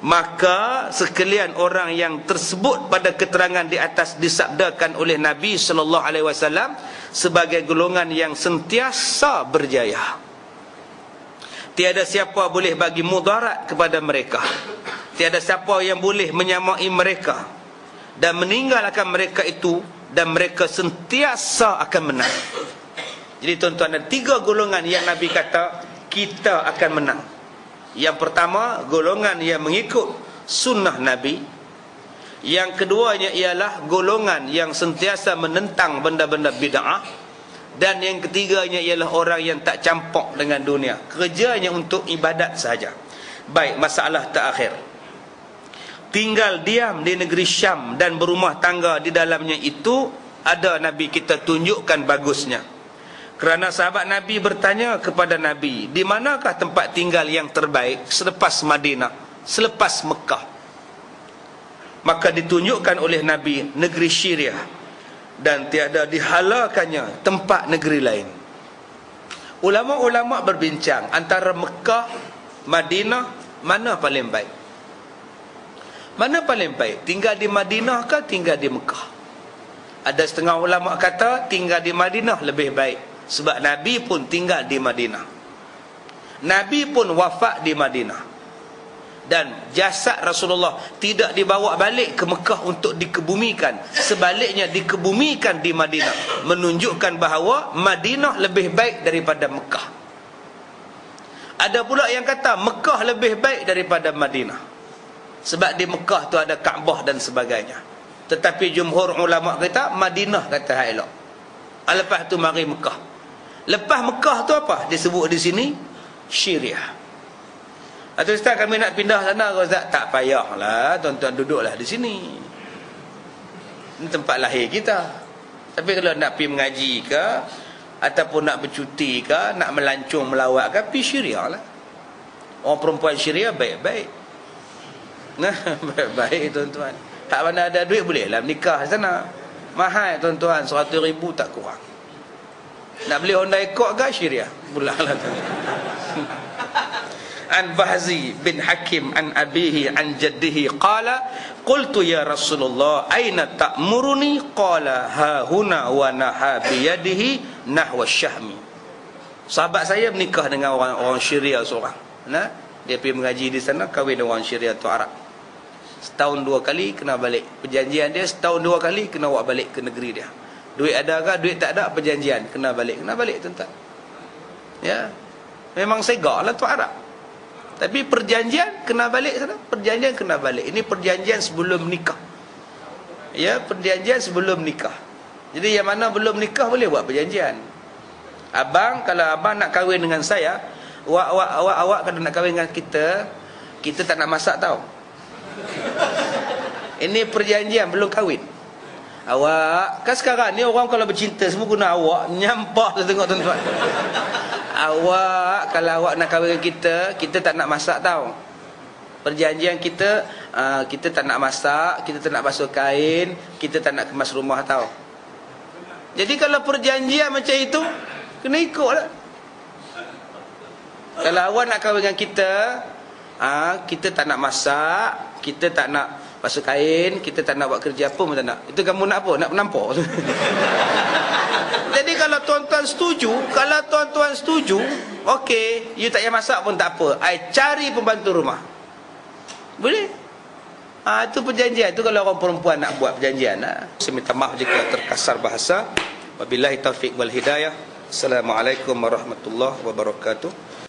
Maka sekalian orang yang tersebut pada keterangan di atas disabdakan oleh Nabi sallallahu alaihi wasallam sebagai golongan yang sentiasa berjaya. Tiada siapa boleh bagi mudarat kepada mereka. Tiada siapa yang boleh menyamai mereka dan meninggalkan mereka itu, dan mereka sentiasa akan menang. Jadi tuan-tuan, ada 3 golongan yang Nabi kata kita akan menang. Yang pertama, golongan yang mengikut sunnah Nabi. Yang keduanya ialah golongan yang sentiasa menentang benda-benda bid'ah. Dan yang ketiganya ialah orang yang tak campur dengan dunia. Kerjanya untuk ibadat sahaja. Baik, masalah terakhir. Tinggal diam di negeri Syam dan berumah tangga di dalamnya itu, ada Nabi kita tunjukkan bagusnya. Kerana sahabat Nabi bertanya kepada Nabi, di manakah tempat tinggal yang terbaik selepas Madinah, selepas Mekah? Maka ditunjukkan oleh Nabi negeri Syria, dan tiada dihalakannya tempat negeri lain. Ulama-ulama berbincang antara Mekah, Madinah, mana paling baik? Mana paling baik? Tinggal di Madinah ke tinggal di Mekah? Ada setengah ulama kata tinggal di Madinah lebih baik. Sebab Nabi pun tinggal di Madinah. Nabi pun wafat di Madinah. Dan jasad Rasulullah tidak dibawa balik ke Mekah untuk dikebumikan. Sebaliknya dikebumikan di Madinah. Menunjukkan bahawa Madinah lebih baik daripada Mekah. Ada pula yang kata Mekah lebih baik daripada Madinah. Sebab di Mekah tu ada Kaabah dan sebagainya. Tetapi jumhur ulama kita Madinah kata hak elok. Lepas tu mari Mekah. Lepas Mekah tu apa? Disebut di sini Syariah. Atau Ustaz kami nak pindah sana ke Ustaz? Tak payahlah, tuan-tuan duduklah di sini. Ini tempat lahir kita. Tapi kalau nak pergi mengaji ke ataupun nak bercuti ke, nak melancong melawat ke, pergi Syariah lah. Orang perempuan Syariah baik-baik. Nah, baik-baik tuan-tuan. Hak mana ada duit boleh lah menikah sana. Mahal tuan-tuan, 100,000 tak kurang. Nak beli Honda Accord ke Syariah? Pula lah tuan-tuan. An Bahzi bin Hakim an abihi an jaddihi qala qultu ya Rasulullah aina ta'muruni qala ha huna wa naha bi yadihi nahwa syahmi. Sahabat saya menikah dengan orang Syria seorang. Nah, dia pergi mengaji di sana, kahwin dengan orang Syria tu Arab. Setahun 2 kali kena balik. Perjanjian dia setahun 2 kali kena bawa balik ke negeri dia. Duit ada ke duit tak ada, perjanjian kena balik tuan-tuan. Ya. Memang segaklah tu Arab. Tapi perjanjian kena balik sana. Perjanjian kena balik. Ini perjanjian sebelum nikah. Ya, perjanjian sebelum nikah. Jadi yang mana belum nikah boleh buat perjanjian. Abang, kalau abang nak kahwin dengan saya, awak kalau nak kahwin dengan kita tak nak masak tau. Ini perjanjian belum kahwin. Awak, kan sekarang ni orang kalau bercinta semua guna awak. Nyampah tu tengok tuan-tuan. Awak, kalau awak nak kahwin dengan kita tak nak masak tau. Perjanjian kita tak nak masak, kita tak nak basuh kain, kita tak nak kemas rumah tau. Jadi kalau perjanjian macam itu, kena ikut lah. Kalau awak nak kahwin dengan kita tak nak masak, kita tak nak basuh kain, kita tak nak buat kerja apa pun tak nak. Itu kamu nak apa? Nak menampar. Jadi kalau tuan-tuan setuju, okey, you tak payah masak pun tak apa. I cari pembantu rumah. Boleh? Itu perjanjian. Itu kalau orang perempuan nak buat perjanjian. Saya minta maaf jika terkasar bahasa. Wabillahi taufiq wal hidayah. Assalamualaikum warahmatullahi wabarakatuh.